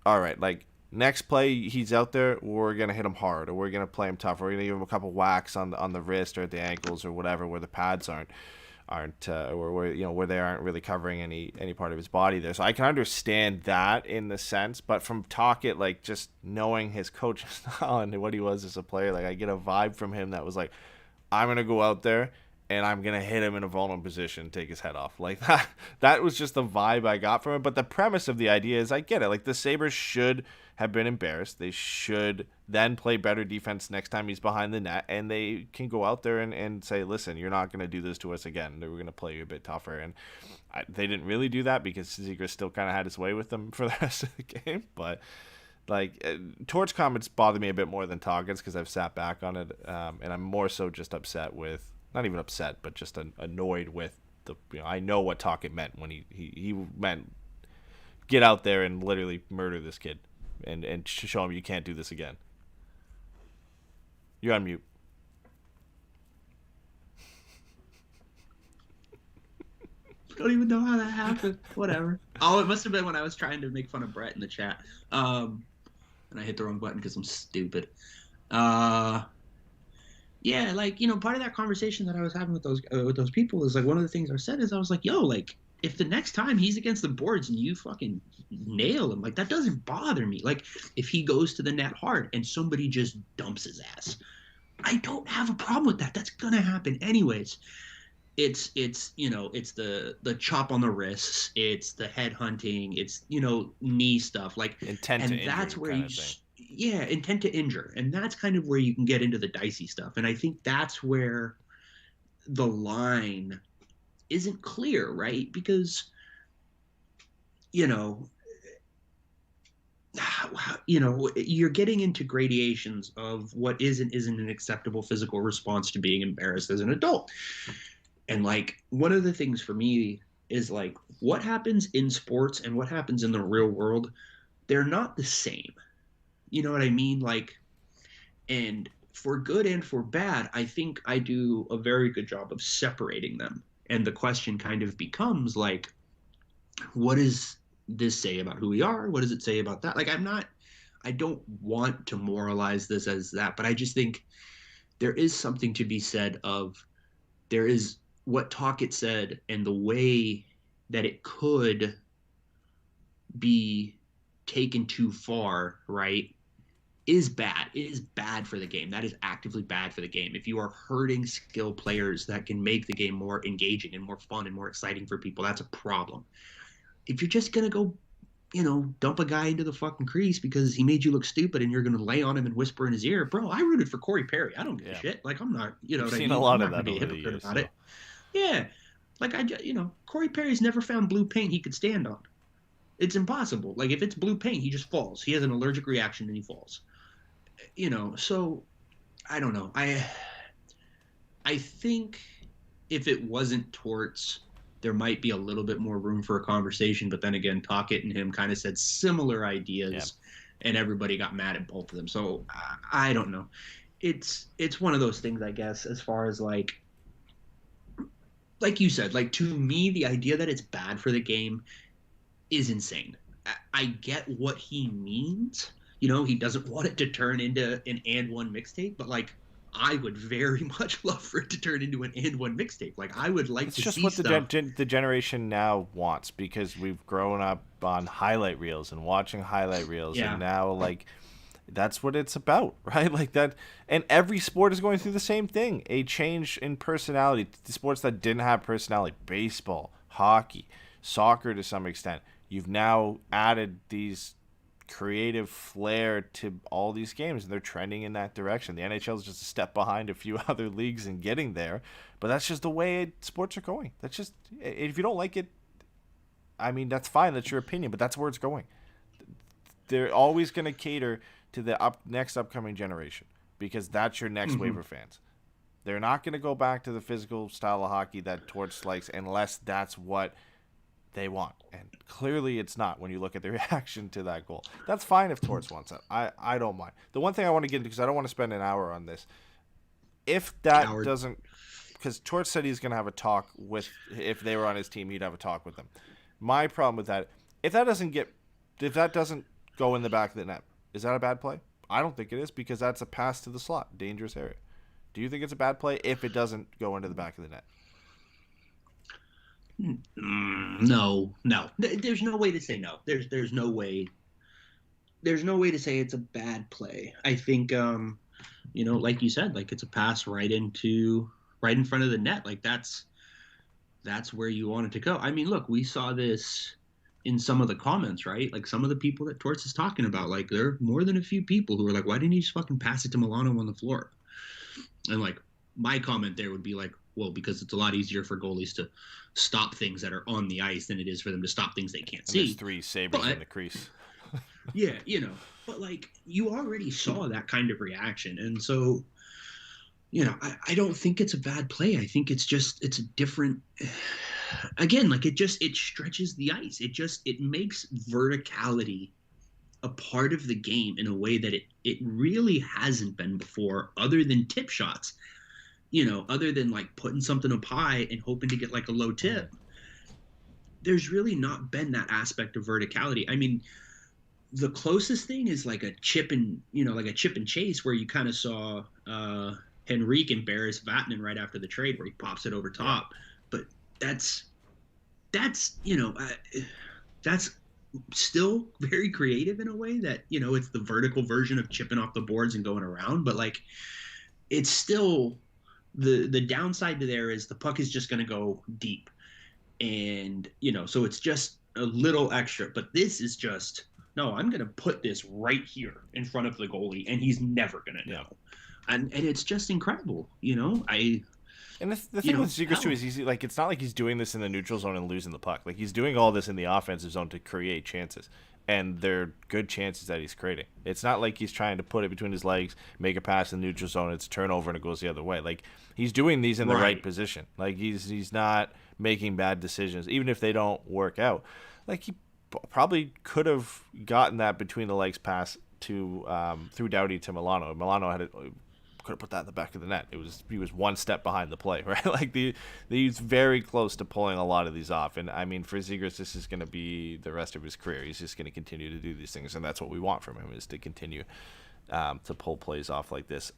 all right, like, next play he's out there, we're gonna hit him hard, or we're gonna play him tough, or we're gonna give him a couple whacks on the wrist or at the ankles or whatever, where the pads aren't or where they aren't really covering any part of his body there. So I can understand that in the sense, but from Tocchet, like, just knowing his coaching style and what he was as a player, like, I get a vibe from him that was like, I'm gonna go out there and I'm going to hit him in a vulnerable position, take his head off. Like, that was just the vibe I got from it. But the premise of the idea is, I get it. Like, the Sabres should have been embarrassed. They should then play better defense next time he's behind the net. And they can go out there and say, listen, you're not going to do this to us again. We're going to play you a bit tougher. And they didn't really do that because Zegras still kind of had his way with them for the rest of the game. But, like, Torch comments bother me a bit more than Tocchet's because I've sat back on it. And I'm more so just upset with, not even upset, but just annoyed with the. I know what Tocchet meant when he meant get out there and literally murder this kid, and show him you can't do this again. You're on mute. Don't even know how that happened. Whatever. Oh, it must have been when I was trying to make fun of Brett in the chat, and I hit the wrong button because I'm stupid. Yeah, like, part of that conversation that I was having with those people is, like, one of the things I said is I was like, yo, like, if the next time he's against the boards and you fucking nail him, like, that doesn't bother me. Like, if he goes to the net hard and somebody just dumps his ass, I don't have a problem with that. That's gonna happen anyways. It's the chop on the wrists, it's the head hunting, it's knee stuff, like, intent to injury, that's where kind you. of thing. Yeah, intent to injure. And that's kind of where you can get into the dicey stuff. And I think that's where the line isn't clear, right? Because, you're getting into gradations of what isn't an acceptable physical response to being embarrassed as an adult. And, like, one of the things for me is, like, what happens in sports and what happens in the real world, they're not the same. You know what I mean? Like, and for good and for bad, I think I do a very good job of separating them. And the question kind of becomes, like, what does this say about who we are? What does it say about that? Like, I don't want to moralize this as that, but I just think there is something to be said of, there is what Tocchet said and the way that it could be taken too far, right? Is bad. It is bad for the game. That is actively bad for the game. If you are hurting skill players that can make the game more engaging and more fun and more exciting for people, that's a problem. If you're just going to go, dump a guy into the fucking crease because he made you look stupid and you're going to lay on him and whisper in his ear, bro, I rooted for Corey Perry. I don't give a shit. Like, I'm not, I've seen a lot of that over the years. about it. Yeah. Like, Corey Perry's never found blue paint he could stand on. It's impossible. Like, if it's blue paint, he just falls. He has an allergic reaction and he falls. So I don't know. I think if it wasn't Torts, there might be a little bit more room for a conversation. But then again, Tocchet and him kind of said similar ideas, and everybody got mad at both of them. So I don't know. It's one of those things, I guess, as far as like you said, like, to me, the idea that it's bad for the game is insane. I get what he means. he doesn't want it to turn into an and one mixtape, but like I would very much love for it to turn into an and one mixtape. Like I would like It's to just see what stuff. the generation now wants, because we've grown up on highlight reels and watching highlight reels, Yeah. and now like that's what it's about, right? Like that, and every sport is going through the same thing: a change in personality. The sports that didn't have personality, baseball, hockey, soccer, to some extent, you've now added these creative flair to all these games, and they're trending in that direction. The NHL is just a step behind a few other leagues in getting there, but that's just the way sports are going. That's just, if you don't like it, I mean, that's fine. That's your opinion, but that's where it's going. They're always going to cater to the next upcoming generation, because that's your next wave of fans. They're not going to go back to the physical style of hockey that Torts likes unless that's what they want. And clearly it's not when you look at the reaction to that goal. That's fine if Torts wants that. I don't mind. The one thing I want to get into, because I don't want to spend an hour on this, if that doesn't, because Torts said he's going to have a talk with, if they were on his team, he'd have a talk with them. My problem with that, if that doesn't go in the back of the net, is that a bad play? I don't think it is, because that's a pass to the slot, dangerous area. Do you think it's a bad play if it doesn't go into the back of the net? No. There's no way to say no. There's no way. There's no way to say it's a bad play. I think, like you said, like it's a pass right in front of the net. Like that's where you want it to go. I mean, look, we saw this in some of the comments, right? Like some of the people that Torts is talking about, like there are more than a few people who are like, why didn't you just fucking pass it to Milano on the floor? And like my comment there would be like, well, because it's a lot easier for goalies to stop things that are on the ice than it is for them to stop things they can't see. There's 3 Sabres in the crease. Yeah, but like you already saw that kind of reaction. And so, I don't think it's a bad play. I think it's a different, again, like it stretches the ice. It makes verticality a part of the game in a way that it really hasn't been before, other than tip shots, other than like putting something up high and hoping to get like a low tip. There's really not been that aspect of verticality. I mean, the closest thing is like a chip and chase, where you kind of saw Henrique and Barris Vatanen right after the trade, where he pops it over top. But that's still very creative in a way that, it's the vertical version of chipping off the boards and going around. But like, it's still the downside to there is the puck is just going to go deep. And, so it's just a little extra. But this is just, no, I'm going to put this right here in front of the goalie, and he's never going to know. And it's just incredible, And the thing with Zegras too is like, it's not like he's doing this in the neutral zone and losing the puck. Like he's doing all this in the offensive zone to create chances, and they're good chances that he's creating. It's not like he's trying to put it between his legs, make a pass in the neutral zone, it's a turnover and it goes the other way. Like he's doing these in the right position. Like he's not making bad decisions, even if they don't work out. Like he probably could have gotten that between the legs pass to through Doughty to Milano. Milano could have put that in the back of the net. He was one step behind the play, right? Like he's very close to pulling a lot of these off. And I mean, for Zegras, this is going to be the rest of his career. He's just going to continue to do these things, and that's what we want from him, is to continue to pull plays off like this.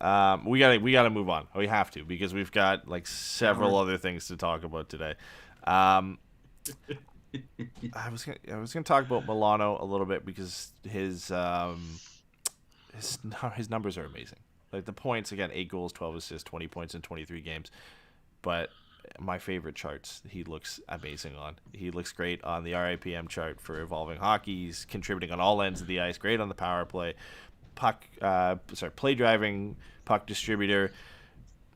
We gotta move on. We have to, because we've got like several other things to talk about today. I was gonna talk about Milano a little bit, because his numbers are amazing. Like the points, again, 8 goals, 12 assists, 20 points in 23 games. But my favorite charts, he looks amazing on. He looks great on the RIPM chart for Evolving Hockey. He's contributing on all ends of the ice. Great on the power play. Play driving, puck distributor.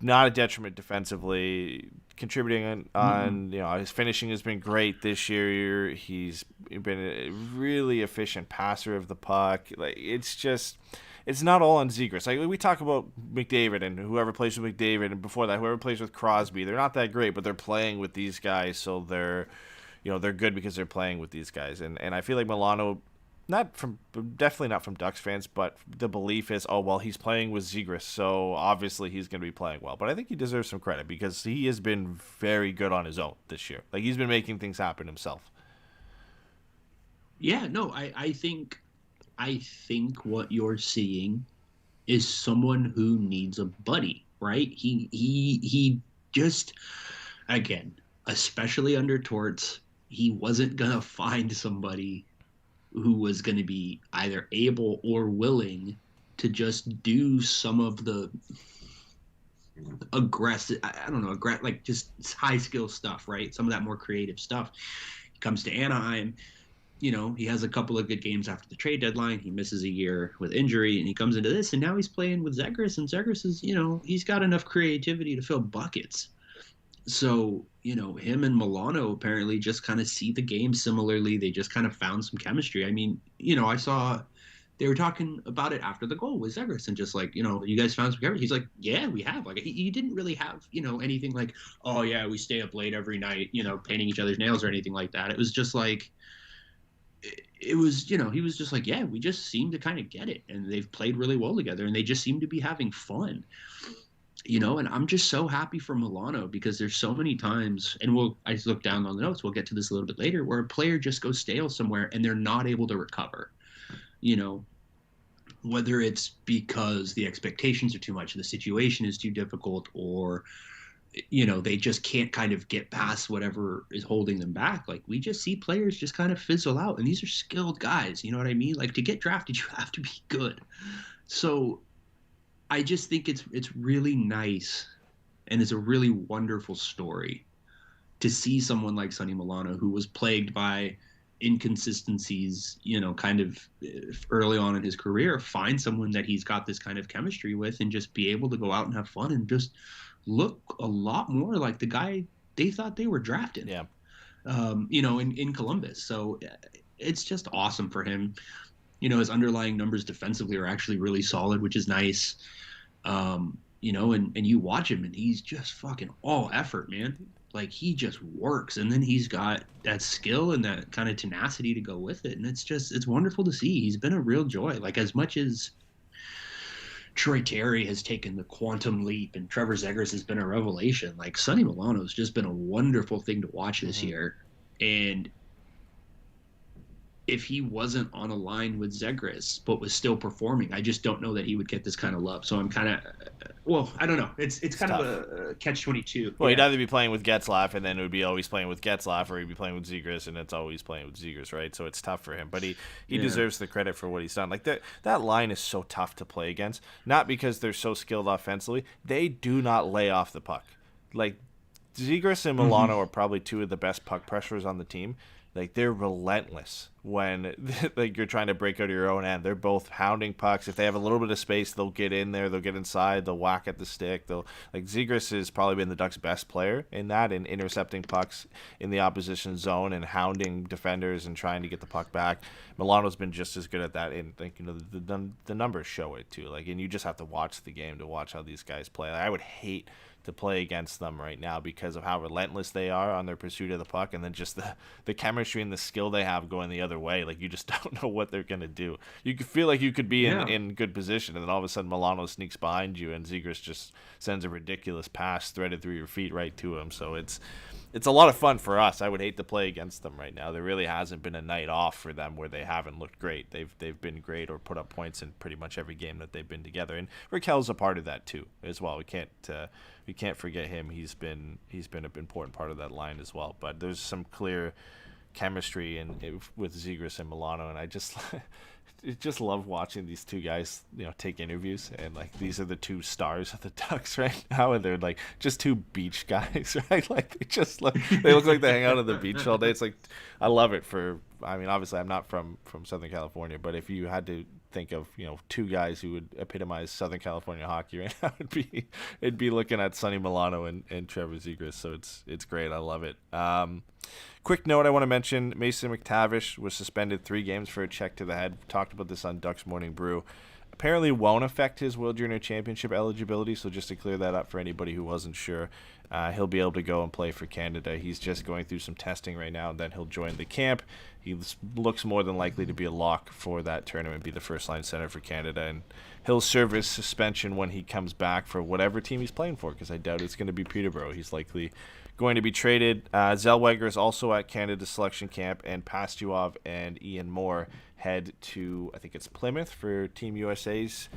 Not a detriment defensively. Contributing on his finishing has been great this year. He's been a really efficient passer of the puck. Like it's not all on Zegras. Like we talk about McDavid and whoever plays with McDavid, and before that, whoever plays with Crosby. They're not that great, but they're playing with these guys, so they're good because they're playing with these guys. And I feel like Milano, definitely not from Ducks fans, but the belief is, oh well, he's playing with Zegras, so obviously he's going to be playing well. But I think he deserves some credit, because he has been very good on his own this year. Like he's been making things happen himself. Yeah, no, I think I think what you're seeing is someone who needs a buddy, right? He just, again, especially under Torts, he wasn't gonna find somebody who was going to be either able or willing to just do some of the aggressive, I don't know, like just high skill stuff, right? Some of that more creative stuff. He comes to Anaheim, you know, he has a couple of good games after the trade deadline. He misses a year with injury, and he comes into this, and now he's playing with Zegras, and Zegras is, you know, he's got enough creativity to fill buckets. So, you know, him and Milano apparently just kind of see the game similarly. They just kind of found some chemistry. I mean, you know, I saw they were talking about it after the goal with Zegras and just like, you know, you guys found some chemistry. He's like, yeah, we have. Like, he didn't really have, you know, anything like, oh, yeah, we stay up late every night, you know, painting each other's nails or anything like that. It was just like, it was, you know, he was just like, yeah, we just seem to kind of get it. And they've played really well together, and they just seem to be having fun. You know, and I'm just so happy for Milano because there's so many times, and I just look down on the notes, we'll get to this a little bit later, where a player just goes stale somewhere and they're not able to recover. You know, whether it's because the expectations are too much, the situation is too difficult, or, you know, they just can't kind of get past whatever is holding them back. Like, we just see players just kind of fizzle out, and these are skilled guys. You know what I mean? Like, to get drafted, you have to be good. So I just think it's really nice, and it's a really wonderful story to see someone like Sonny Milano, who was plagued by inconsistencies, you know, kind of early on in his career, find someone that he's got this kind of chemistry with and just be able to go out and have fun and just look a lot more like the guy they thought they were drafting. Yeah. You know, in Columbus. So it's just awesome for him. You know, his underlying numbers defensively are actually really solid, which is nice. You know, and you watch him and he's just fucking all effort, man. Like, he just works, and then he's got that skill and that kind of tenacity to go with it. And it's wonderful to see. He's been a real joy. Like, as much as Troy Terry has taken the quantum leap and Trevor Zegras has been a revelation, like, Sonny Milano's just been a wonderful thing to watch this year. And if he wasn't on a line with Zegras but was still performing, I just don't know that he would get this kind of love. So I'm kind of, well, I don't know. It's kind of a catch-22. Well, he'd either be playing with Getzlaf, and then it would be always playing with Getzlaf, or he'd be playing with Zegras, and it's always playing with Zegras, right? So it's tough for him. But he deserves the credit for what he's done. Like, that line is so tough to play against, not because they're so skilled offensively. They do not lay off the puck. Like, Zegras and Milano are probably two of the best puck pressures on the team. Like, they're relentless when like you're trying to break out of your own end. They're both hounding pucks. If they have a little bit of space, they'll get in there. They'll get inside. They'll whack at the stick. Zegras has probably been the Ducks' best player in that, in intercepting pucks in the opposition zone and hounding defenders and trying to get the puck back. Milano's been just as good at that. And like, you know, the numbers show it too. Like, and you just have to watch the game to watch how these guys play. Like, I would hate to play against them right now because of how relentless they are on their pursuit of the puck, and then just the chemistry and the skill they have going the other way. Like, you just don't know what they're going to do. You could feel like you could be in good position, and then all of a sudden Milano sneaks behind you and Zegras just sends a ridiculous pass threaded through your feet right to him. So it's a lot of fun for us. I would hate to play against them right now. There really hasn't been a night off for them where they haven't looked great. They've been great or put up points in pretty much every game that they've been together. And Raquel's a part of that too, as well. We can't forget him. He's been an important part of that line as well. But there's some clear chemistry with Zegras and Milano, and I just love watching these two guys, you know, take interviews, and like, these are the two stars of the Ducks right now, and they're like just two beach guys, right? Like, they look like they hang out on the beach all day. It's like, I love it I mean, obviously I'm not from Southern California, but if you had to think of, you know, two guys who would epitomize Southern California hockey right now, it'd be looking at Sonny Milano and Trevor Zegras. So it's great. I love it. Quick note I want to mention, Mason McTavish was suspended 3 games for a check to the head. We talked about this on Ducks Morning Brew. Apparently won't affect his World Junior Championship eligibility, so just to clear that up for anybody who wasn't sure, he'll be able to go and play for Canada. He's just going through some testing right now, and then he'll join the camp. He looks more than likely to be a lock for that tournament, be the first-line center for Canada, and he'll serve his suspension when he comes back for whatever team he's playing for, because I doubt it's going to be Peterborough. He's likely going to be traded. Zellweger is also at Canada selection camp, and Pastuov and Ian Moore head to, I think it's Plymouth for Team USA's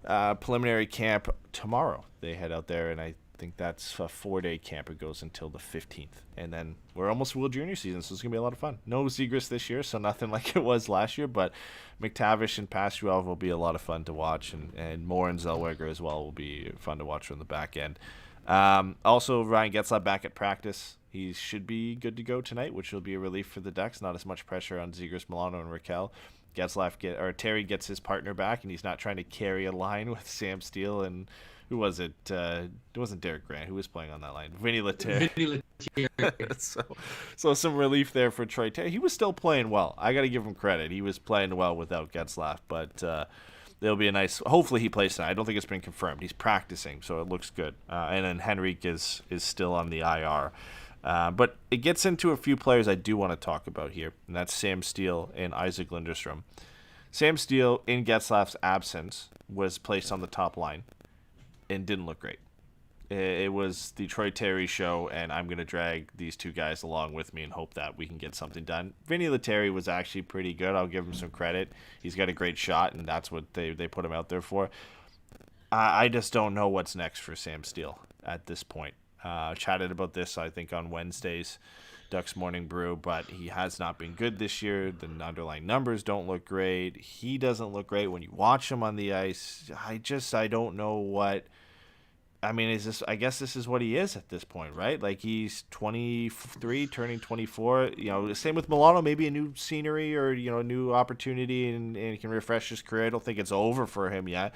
preliminary camp tomorrow. They head out there, and I think that's a 4-day camp. It goes until the 15th. And then we're almost World Junior season, so it's going to be a lot of fun. No Zegras this year, so nothing like it was last year, but McTavish and Pastuov will be a lot of fun to watch, and Moore and Zellweger as well will be fun to watch from the back end. Also, Ryan Getzlaf back at practice. He should be good to go tonight, which will be a relief for the Ducks. Not as much pressure on Zegras Milano and Raquel. Terry gets his partner back, and he's not trying to carry a line with Sam Steele and who was it? It wasn't Derek Grant. Who was playing on that line? Vinny Lettieri. So some relief there for Troy Terry. He was still playing well. I got to give him credit. He was playing well without Getzlaf, but it'll be a nice. Hopefully he plays tonight. I don't think it's been confirmed. He's practicing, so it looks good. And then Henrique is still on the IR. But it gets into a few players I do want to talk about here, and that's Sam Steele and Isaac Lindstrom. Sam Steele, in Getzlaf's absence, was placed on the top line and didn't look great. It was the Troy Terry show, and I'm going to drag these two guys along with me and hope that we can get something done. Vinny Lettieri was actually pretty good. I'll give him some credit. He's got a great shot, and that's what they put him out there for. I just don't know what's next for Sam Steele at this point. Chatted about this, I think, on Wednesday's Ducks Morning Brew, but he has not been good this year. The underlying numbers don't look great. He doesn't look great when you watch him on the ice. I don't know what. I mean, I guess this is what he is at this point, right? Like, he's 23, turning 24. Same with Milano, maybe a new scenery or, a new opportunity and he can refresh his career. I don't think it's over for him yet.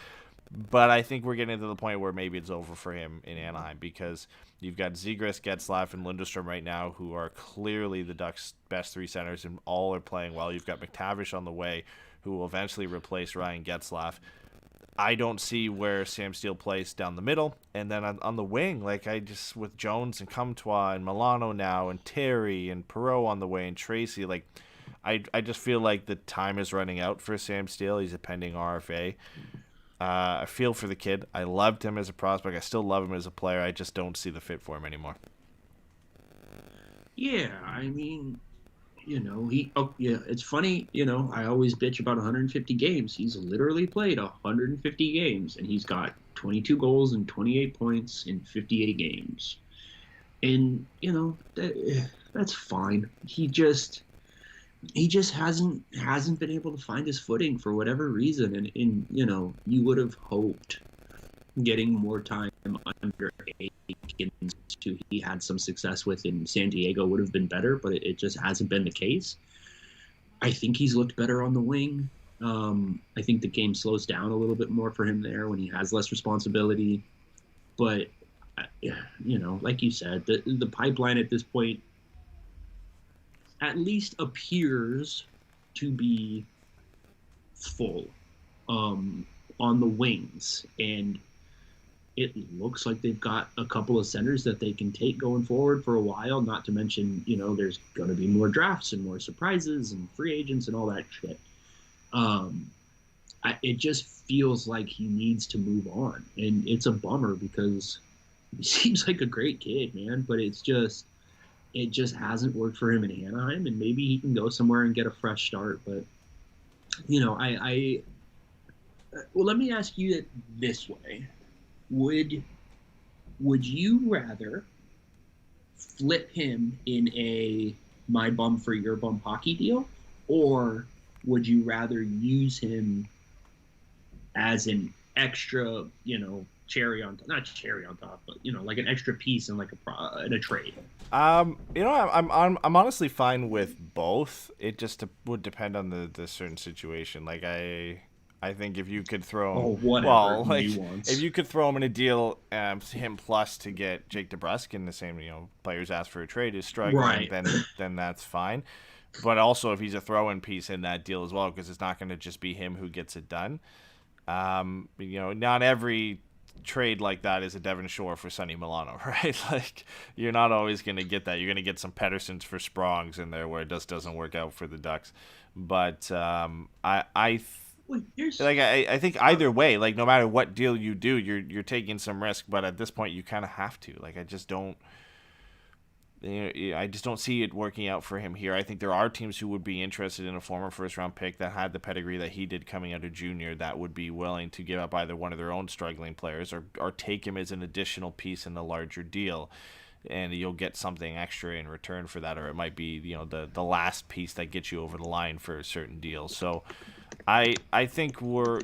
But I think we're getting to the point where maybe it's over for him in Anaheim because you've got Zegras, Getzlaf, and Lindstrom right now who are clearly the Ducks' best three centers and all are playing well. You've got McTavish on the way who will eventually replace Ryan Getzlaf. I don't see where Sam Steele plays down the middle. And then on the wing, with Jones and Comtois and Milano now and Terry and Perreault on the way and Tracy, I just feel like the time is running out for Sam Steele. He's a pending RFA. I feel for the kid. I loved him as a prospect. I still love him as a player. I just don't see the fit for him anymore. Yeah, I mean, it's funny, I always bitch about 150 games. He's literally played 150 games, and he's got 22 goals and 28 points in 58 games. And, that's fine. He just hasn't been able to find his footing for whatever reason. And you would have hoped getting more time under Aikens, who he had some success with in San Diego, would have been better, but it just hasn't been the case. I think he's looked better on the wing. I think the game slows down a little bit more for him there when he has less responsibility. But, like you said, the pipeline at this point at least appears to be full on the wings, and it looks like they've got a couple of centers that they can take going forward for a while, not to mention, there's going to be more drafts and more surprises and free agents and all that shit. It just feels like he needs to move on, and it's a bummer because he seems like a great kid, man, but it just hasn't worked for him in Anaheim, and maybe he can go somewhere and get a fresh start. But, well, let me ask you it this way. Would you rather flip him in a my bum for your bum hockey deal, or would you rather use him as an extra, cherry on top, not cherry on top, but like an extra piece in in a trade? I'm honestly fine with both. It just would depend on the certain situation. Like I think if you could throw him, if you could throw him in a deal, him plus to get Jake DeBrusk in the same, players ask for a trade is struggling, right, then that's fine. But also if he's a throw-in piece in that deal as well, because it's not going to just be him who gets it done. Not every trade like that is a Devon Shore for Sonny Milano, right? Like, you're not always going to get that. You're going to get some Petterssons for Sprongs in there where it just doesn't work out for the Ducks. But I think either way, like, no matter what deal you do, you're taking some risk. But at this point, you kind of have to. Like, I just don't. I just don't see it working out for him here. I think there are teams who would be interested in a former first-round pick that had the pedigree that he did coming out of junior that would be willing to give up either one of their own struggling players or take him as an additional piece in the larger deal. And you'll get something extra in return for that, or it might be the last piece that gets you over the line for a certain deal. So I think we're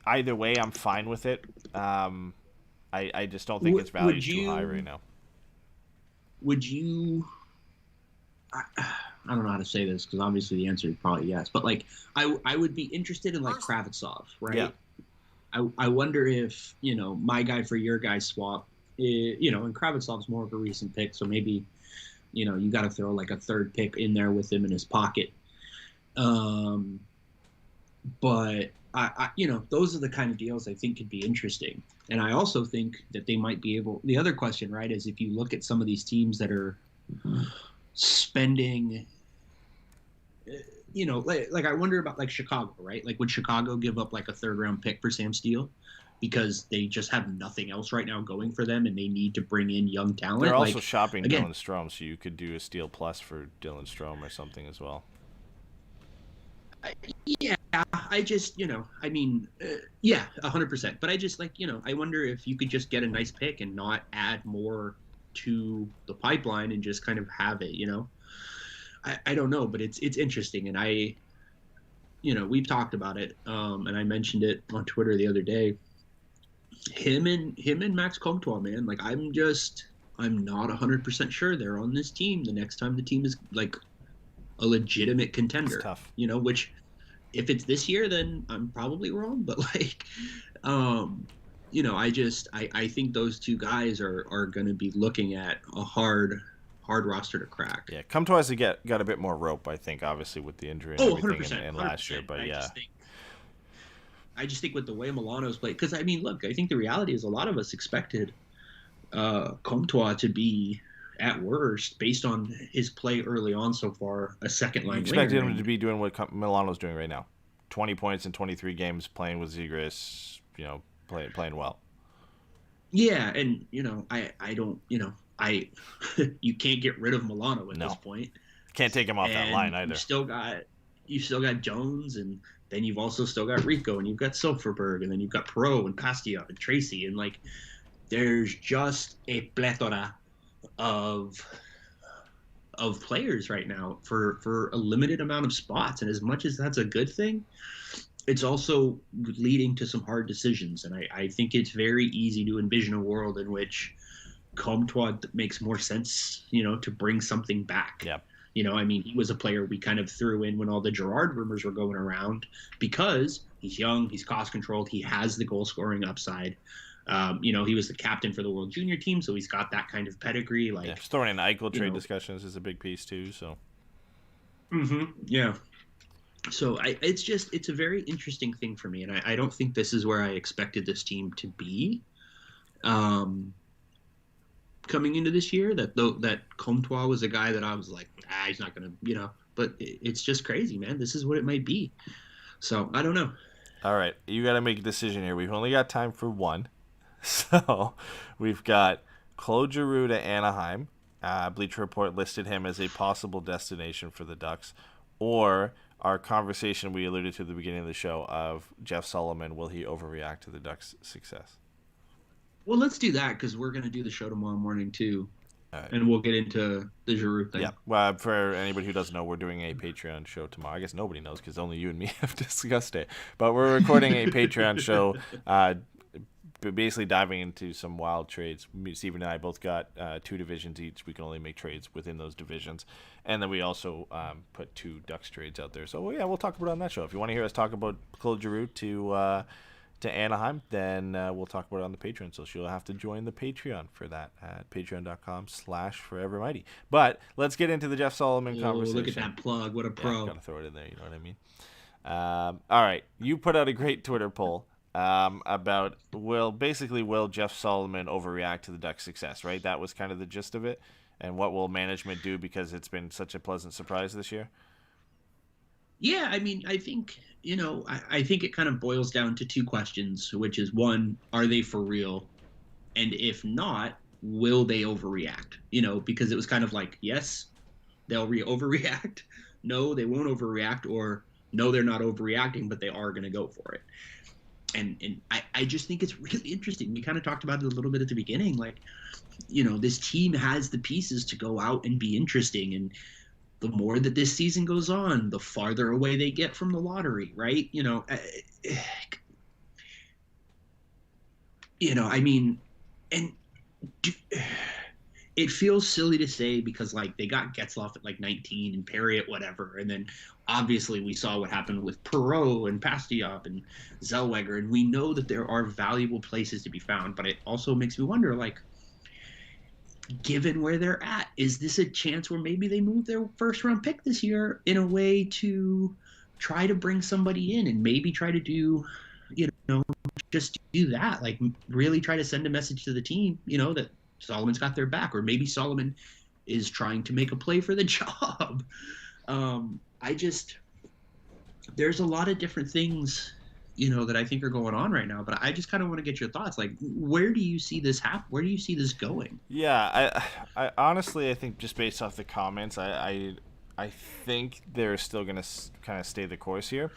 either way I'm fine with it. I just don't think its value is too high right now. Would you? I don't know how to say this because obviously the answer is probably yes, but like I would be interested in like Kravtsov, right? Yeah. I wonder if my guy for your guy swap, and Kravtsov's more of a recent pick, so maybe you got to throw like a third pick in there with him in his pocket. But I those are the kind of deals I think could be interesting. And I also think that they might be able – the other question, right, is if you look at some of these teams that are spending like I wonder about like Chicago, right? Like would Chicago give up like a third-round pick for Sam Steele because they just have nothing else right now going for them and they need to bring in young talent? They're also shopping Dylan Strome, so you could do a Steele plus for Dylan Strome or something as well. Yeah, I just, 100%. But I just I wonder if you could just get a nice pick and not add more to the pipeline and just kind of have it, I don't know, but it's interesting. And we've talked about it. And I mentioned it on Twitter the other day. Him and Max Comtois, man, like I'm not 100% sure they're on this team the next time the team is like a legitimate contender. It's tough. Which if it's this year, then I'm probably wrong. But like, I think those two guys are going to be looking at a hard roster to crack. Yeah, Comtois got a bit more rope, I think, obviously with the injury and everything in last year. But I just think with the way Milano's played, because I think the reality is a lot of us expected Comtois to be at worst, based on his play early on so far, a second line. You expected him to be doing what Milano's doing right now, 20 points in 23 games, playing with Zegras, playing well. Yeah, and I don't, you can't get rid of Milano at this point. Can't take him off that line either. You still got Jones, and then you've also still got Rico, and you've got Silfverberg, and then you've got Perreault and Kostya and Tracy, and like there's just a plethora of players right now for a limited amount of spots. And as much as that's a good thing, it's also leading to some hard decisions. And I think it's very easy to envision a world in which Comtois makes more sense, to bring something back. Yep. He was a player we kind of threw in when all the Gerard rumors were going around because he's young, he's cost controlled, he has the goal scoring upside. He was the captain for the World Junior team, so he's got that kind of pedigree. Like just throwing in Eichel trade discussions is a big piece too. So, yeah. So it's a very interesting thing for me, and I don't think this is where I expected this team to be. Coming into this year, that Comtois was a guy that I was like, he's not gonna, But it's just crazy, man. This is what it might be. So I don't know. All right, you got to make a decision here. We've only got time for one. So we've got Claude Giroux to Anaheim. Bleacher Report listed him as a possible destination for the Ducks. Or our conversation we alluded to at the beginning of the show of Jeff Sullivan, will he overreact to the Ducks' success? Well, let's do that because we're going to do the show tomorrow morning too. All right. And we'll get into the Giroux thing. Yeah. Well, for anybody who doesn't know, we're doing a Patreon show tomorrow. I guess nobody knows because only you and me have discussed it. But we're recording a Patreon show basically diving into some wild trades. Steven and I both got 2 divisions each. We can only make trades within those divisions. And then we also put 2 Ducks trades out there. So, yeah, we'll talk about it on that show. If you want to hear us talk about Claude Giroux to Anaheim, then we'll talk about it on the Patreon. So you'll have to join the Patreon for that at patreon.com/forevermighty. But let's get into the Jeff Sullivan conversation. Look at that plug. What a pro. Got to throw it in there. You know what I mean? All right. You put out a great Twitter poll about will Jeff Sullivan overreact to the Ducks' success, right? That was kind of the gist of it. And what will management do because it's been such a pleasant surprise this year? Yeah, I think, I think it kind of boils down to 2 questions, which is 1, are they for real? And if not, will they overreact? Because it was kind of like, yes, they'll overreact. No, they won't overreact, or no, they're not overreacting, but they are going to go for it. And I just think it's really interesting. We kind of talked about it a little bit at the beginning. Like, this team has the pieces to go out and be interesting. And the more that this season goes on, the farther away they get from the lottery, right? It feels silly to say because, like, they got Getzlaf at, like, 19 and Perry at whatever. And then, obviously, we saw what happened with Perreault and Pastujov and Zellweger. And we know that there are valuable places to be found. But it also makes me wonder, like, given where they're at, is this a chance where maybe they move their first-round pick this year in a way to try to bring somebody in and maybe try to do, just do that? Like, really try to send a message to the team, that Solomon's got their back, or maybe Solomon is trying to make a play for the job. There's a lot of different things, that I think are going on right now, but I just kind of want to get your thoughts. Like, where do you see this happen? Where do you see this going? Yeah, I honestly, I think just based off the comments, I think they're still going to kind of stay the course here.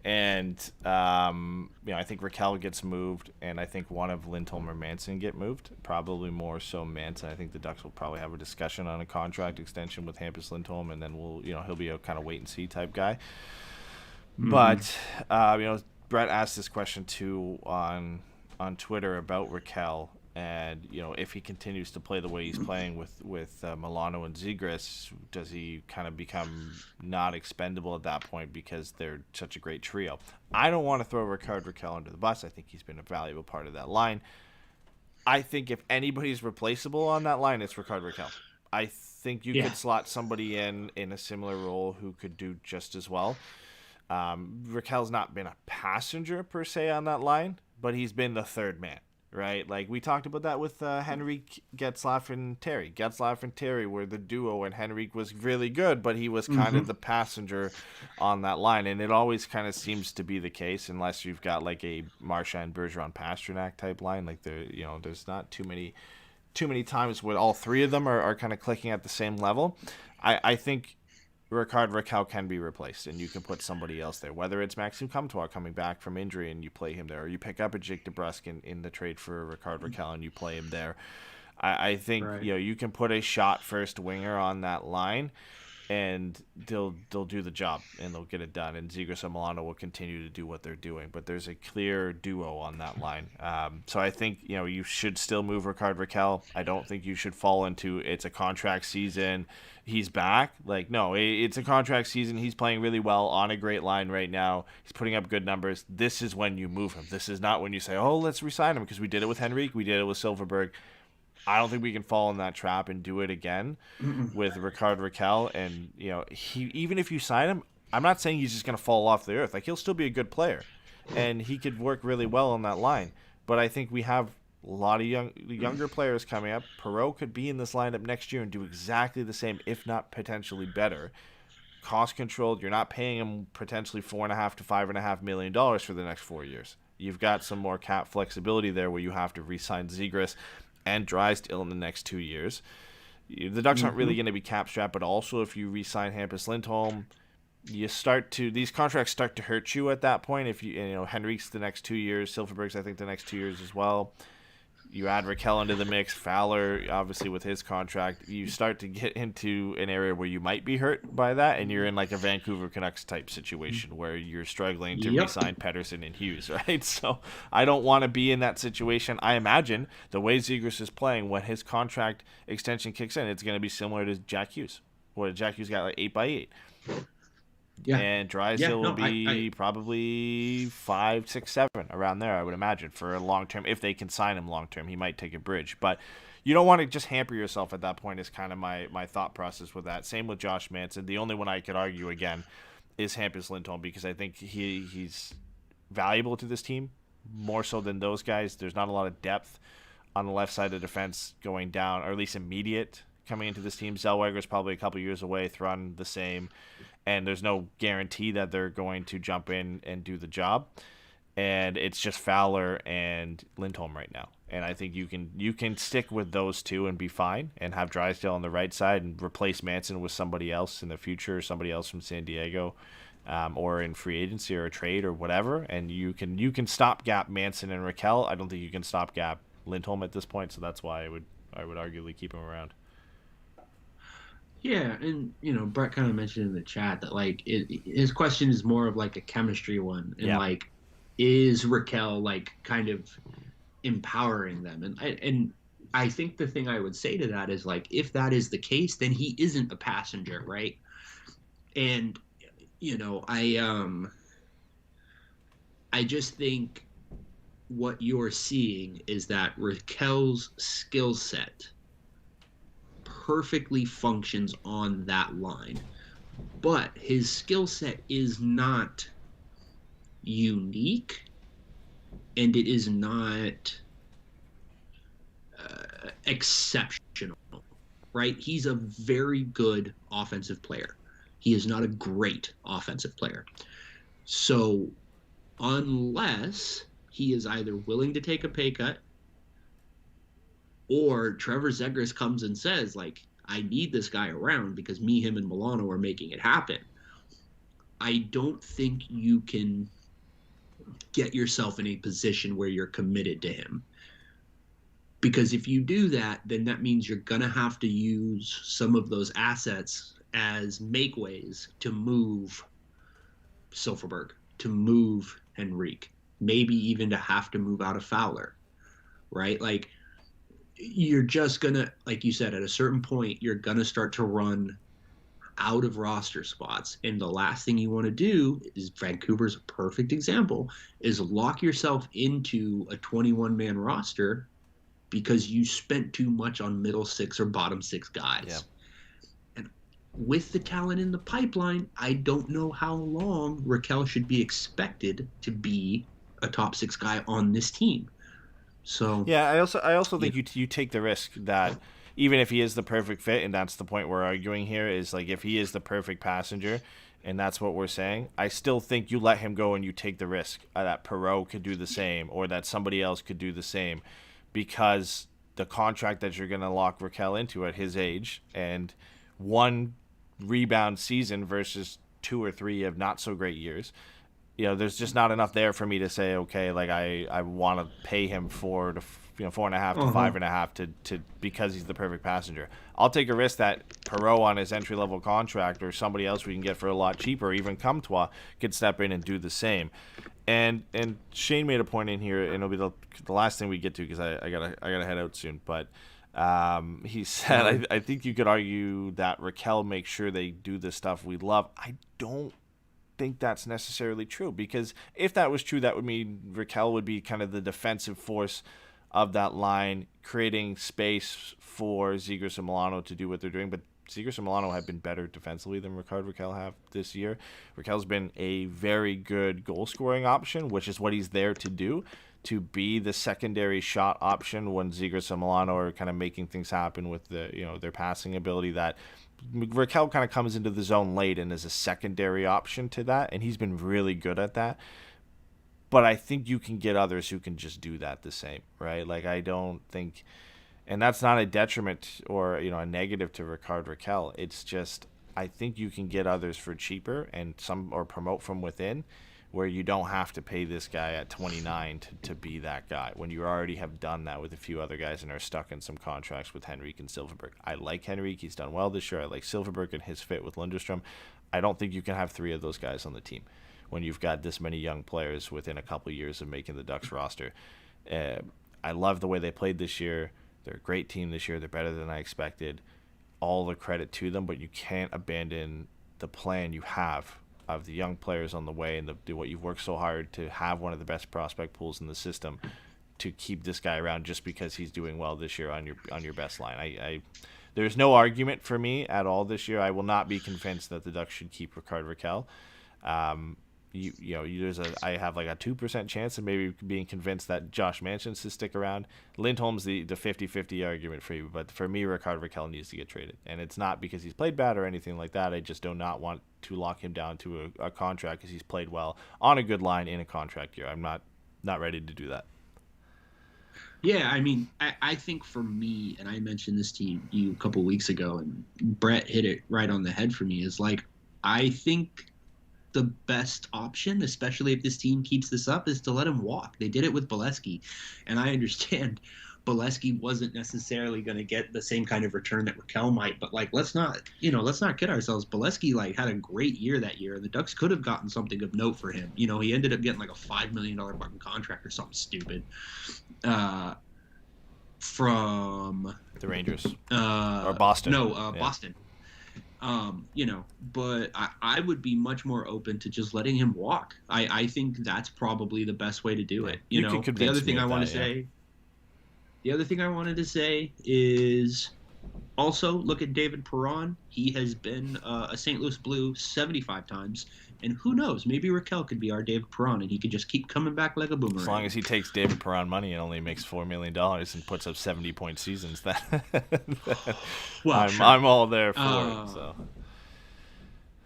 And, I think Raquel gets moved, and I think one of Lindholm or Manson get moved, probably more so Manson. I think the Ducks will probably have a discussion on a contract extension with Hampus Lindholm, and then he'll be a kind of wait-and-see type guy. Mm-hmm. But, Brett asked this question, too, on Twitter about Raquel. And, if he continues to play the way he's playing with Milano and Zegras, does he kind of become not expendable at that point because they're such a great trio? I don't want to throw Rickard Raquel under the bus. I think he's been a valuable part of that line. I think if anybody's replaceable on that line, it's Rickard Raquel. I think you could slot somebody in a similar role who could do just as well. Raquel's not been a passenger, per se, on that line, but he's been the third man. Right, like we talked about that with Henrique, Getzlaf, and Terry. Getzlaf and Terry were the duo, and Henrique was really good, but he was kind of the passenger on that line, and it always kind of seems to be the case, unless you've got like a Marchand, Bergeron, Pasternak type line. Like there's not too many times where all three of them are kind of clicking at the same level. I think Rickard Raquel can be replaced, and you can put somebody else there, whether it's Maxime Comtois coming back from injury and you play him there, or you pick up a Jake DeBrusk in the trade for Rickard Raquel and you play him there. I think you can put a shot first winger on that line, and they'll do the job and they'll get it done. And Zegras and Milano will continue to do what they're doing, but there's a clear duo on that line. So I think you should still move Rickard Raquel. I don't think you should fall into it's a contract season, he's back. Like, no, it's a contract season. He's playing really well on a great line right now. He's putting up good numbers. This is when you move him. This is not when you say, oh, let's re-sign him, because we did it with Henrique, we did it with Silfverberg. I don't think we can fall in that trap and do it again with Rickard Raquel. And, he, even if you sign him, I'm not saying he's just going to fall off the earth. Like, he'll still be a good player, and he could work really well on that line. But I think we have a lot of younger players coming up. Perreault could be in this lineup next year and do exactly the same, if not potentially better. Cost controlled. You're not paying him potentially $4.5 to $5.5 million for the next 4 years. You've got some more cap flexibility there where you have to re-sign Zegras and Drysdale in the next 2 years. The Ducks aren't really going to be cap strapped, but also if you re-sign Hampus Lindholm, these contracts start to hurt you at that point. If Henrique's the next 2 years, Silfverberg's I think the next 2 years as well. You add Raquel into the mix, Fowler obviously with his contract. You start to get into an area where you might be hurt by that, and you're in like a Vancouver Canucks type situation where you're struggling to re-sign Pettersson and Hughes, right? So I don't want to be in that situation. I imagine the way Zegras is playing, when his contract extension kicks in, it's going to be similar to Jack Hughes, where Jack Hughes got like 8x8. Yeah. And Drysdale will be probably 5, 6, 7 around there, I would imagine, for a long term. If they can sign him long term, he might take a bridge. But you don't want to just hamper yourself at that point, is kind of my thought process with that. Same with Josh Manson. The only one I could argue again is Hampus Lindholm, because I think he's valuable to this team, more so than those guys. There's not a lot of depth on the left side of the defense going down, or at least immediate coming into this team. Zellweger's probably a couple years away, Thrun the same. And there's no guarantee that they're going to jump in and do the job. And it's just Fowler and Lindholm right now. And I think you can stick with those two and be fine, and have Drysdale on the right side and replace Manson with somebody else in the future, somebody else from San Diego, or in free agency or a trade or whatever. And you can stopgap Manson and Raquel. I don't think you can stopgap Lindholm at this point, so that's why I would arguably keep him around. Yeah, and Brett kind of mentioned in the chat that like his question is more of like a chemistry one, and like, is Raquel like kind of empowering them? And I think the thing I would say to that is like, if that is the case, then he isn't a passenger, right? And I just think what you're seeing is that Raquel's skill set perfectly functions on that line, but his skill set is not unique, and it is not exceptional, right? He's a very good offensive player. He is not a great offensive player. So unless he is either willing to take a pay cut, or Trevor Zegras comes and says, like, I need this guy around because me, him, and Milano are making it happen, I don't think you can get yourself in a position where you're committed to him. Because if you do that, then that means you're going to have to use some of those assets as makeways to move Silfverberg, to move Henrique, maybe even to have to move out of Fowler, right? Like, you're just going to, like you said, at a certain point, you're going to start to run out of roster spots. And the last thing you want to do is, Vancouver's a perfect example, is lock yourself into a 21-man roster because you spent too much on middle six or bottom six guys. Yeah. And with the talent in the pipeline, I don't know how long Raquel should be expected to be a top six guy on this team. So yeah, I also think you take the risk that even if he is the perfect fit, and that's the point we're arguing here, is like, if he is the perfect passenger, and that's what we're saying, I still think you let him go and you take the risk that Perreault could do the same, or that somebody else could do the same, because the contract that you're going to lock Raquel into at his age, and one rebound season versus 2 or 3 of not so great years, there's just not enough there for me to say, okay, like I want to pay him 4.5 to 5.5 to because he's the perfect passenger. I'll take a risk that Perreault on his entry level contract, or somebody else we can get for a lot cheaper, even Comtois, could step in and do the same. And Shane made a point in here, and it'll be the last thing we get to because I gotta head out soon. But he said, I think you could argue that Raquel makes sure they do the stuff we love. I don't think that's necessarily true, because if that was true, that would mean Raquel would be kind of the defensive force of that line, creating space for Zegras and Milano to do what they're doing. But Zegras and Milano have been better defensively than Raquel have this year. Raquel's been a very good goal-scoring option, which is what he's there to do, to be the secondary shot option when Zegras and Milano are kind of making things happen with their passing ability. That Raquel kind of comes into the zone late and is a secondary option to that, and he's been really good at that. But I think you can get others who can just do that the same, right? Like, I don't think, and that's not a detriment or a negative to Raquel. It's just, I think you can get others for cheaper and promote from within, where you don't have to pay this guy at 29 to be that guy, when you already have done that with a few other guys and are stuck in some contracts with Henrique and Silfverberg. I like Henrique. He's done well this year. I like Silfverberg and his fit with Lundestrom. I don't think you can have 3 of those guys on the team when you've got this many young players within a couple of years of making the Ducks roster. I love the way they played this year. They're a great team this year. They're better than I expected. All the credit to them, but you can't abandon the plan you have of the young players on the way, and what you've worked so hard to have one of the best prospect pools in the system, to keep this guy around just because he's doing well this year on your best line. There's no argument for me at all this year. I will not be convinced that the Ducks should keep Rickard Rakell. I have like a 2% chance of maybe being convinced that Josh Manson should stick around. Lindholm's the 50-50 argument for you, but for me, Rickard Rakell needs to get traded, and it's not because he's played bad or anything like that. I just do not want to lock him down to a contract because he's played well on a good line in a contract year. I'm not ready to do that. Yeah, I mean, I think for me, and I mentioned this to you a couple weeks ago, and Brett hit it right on the head for me, is like, I think the best option, especially if this team keeps this up, is to let him walk. They did it with Bolesky, and I understand Bolesky wasn't necessarily going to get the same kind of return that Raquel might, but like, let's not kid ourselves. Bolesky like had a great year that year, and the Ducks could have gotten something of note for him. You know, he ended up getting like a $5 million fucking contract or something stupid from the Rangers or Boston. No, Boston. But I would be much more open to just letting him walk. I think that's probably the best way to do it. You know, the other thing I want to say. The other thing I wanted to say is also look at David Perron. He has been a St. Louis Blue 75 times. And who knows, maybe Raquel could be our David Perron, and he could just keep coming back like a boomerang. As long as he takes David Perron money and only makes $4 million and puts up 70-point seasons, I'm all there for it. So.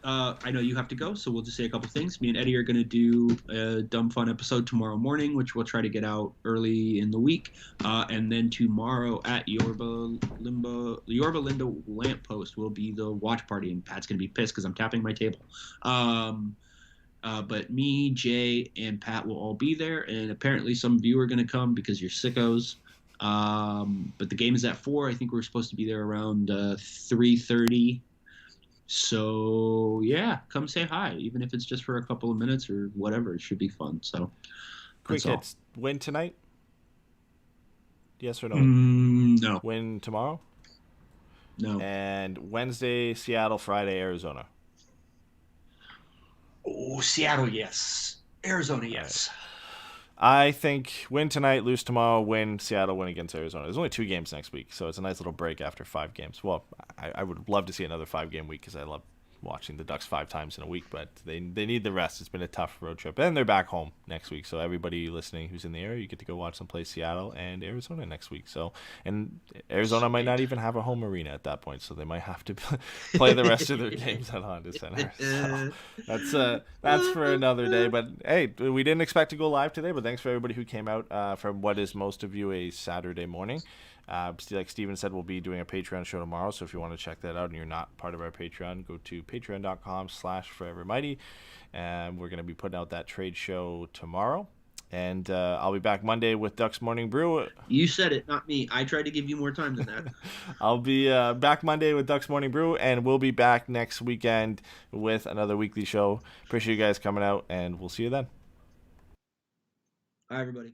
I know you have to go, so we'll just say a couple things. Me and Eddy are going to do a Dumb Fun episode tomorrow morning, which we'll try to get out early in the week. And then tomorrow at Yorba Linda Lamppost will be the watch party, and Pat's going to be pissed because I'm tapping my table. But me, Jay, and Pat will all be there, and apparently some of you are going to come because you're sickos. But the game is at 4. I think we're supposed to be there around 3:30. So, yeah, come say hi, even if it's just for a couple of minutes or whatever. It should be fun. So, quick hits. Win tonight? Yes or no? No. Win tomorrow? No. And Wednesday, Seattle, Friday, Arizona. Oh, Seattle, yes. Arizona, yes. I think win tonight, lose tomorrow, win Seattle, win against Arizona. There's only 2 games next week, so it's a nice little break after 5 games. Well, I would love to see another 5-game week because I love watching the Ducks 5 times in a week, but they need the rest. It's been a tough road trip. And they're back home next week, so everybody listening who's in the area, you get to go watch them play Seattle and Arizona next week. So, and Arizona might not even have a home arena at that point, so they might have to play the rest of their games at Honda Center. So that's for another day. But hey, we didn't expect to go live today, but thanks for everybody who came out for what is most of you a Saturday morning. Like Steven said, we'll be doing a Patreon show tomorrow, so if you want to check that out and you're not part of our Patreon, go to patreon.com/forevermighty, and we're going to be putting out that trade show tomorrow. And I'll be back Monday with Ducks Morning Brew. You said it, not me. I tried to give you more time than that. I'll be back Monday with Ducks Morning Brew, and we'll be back next weekend with another weekly show. Appreciate you guys coming out, and we'll see you then. Bye, everybody.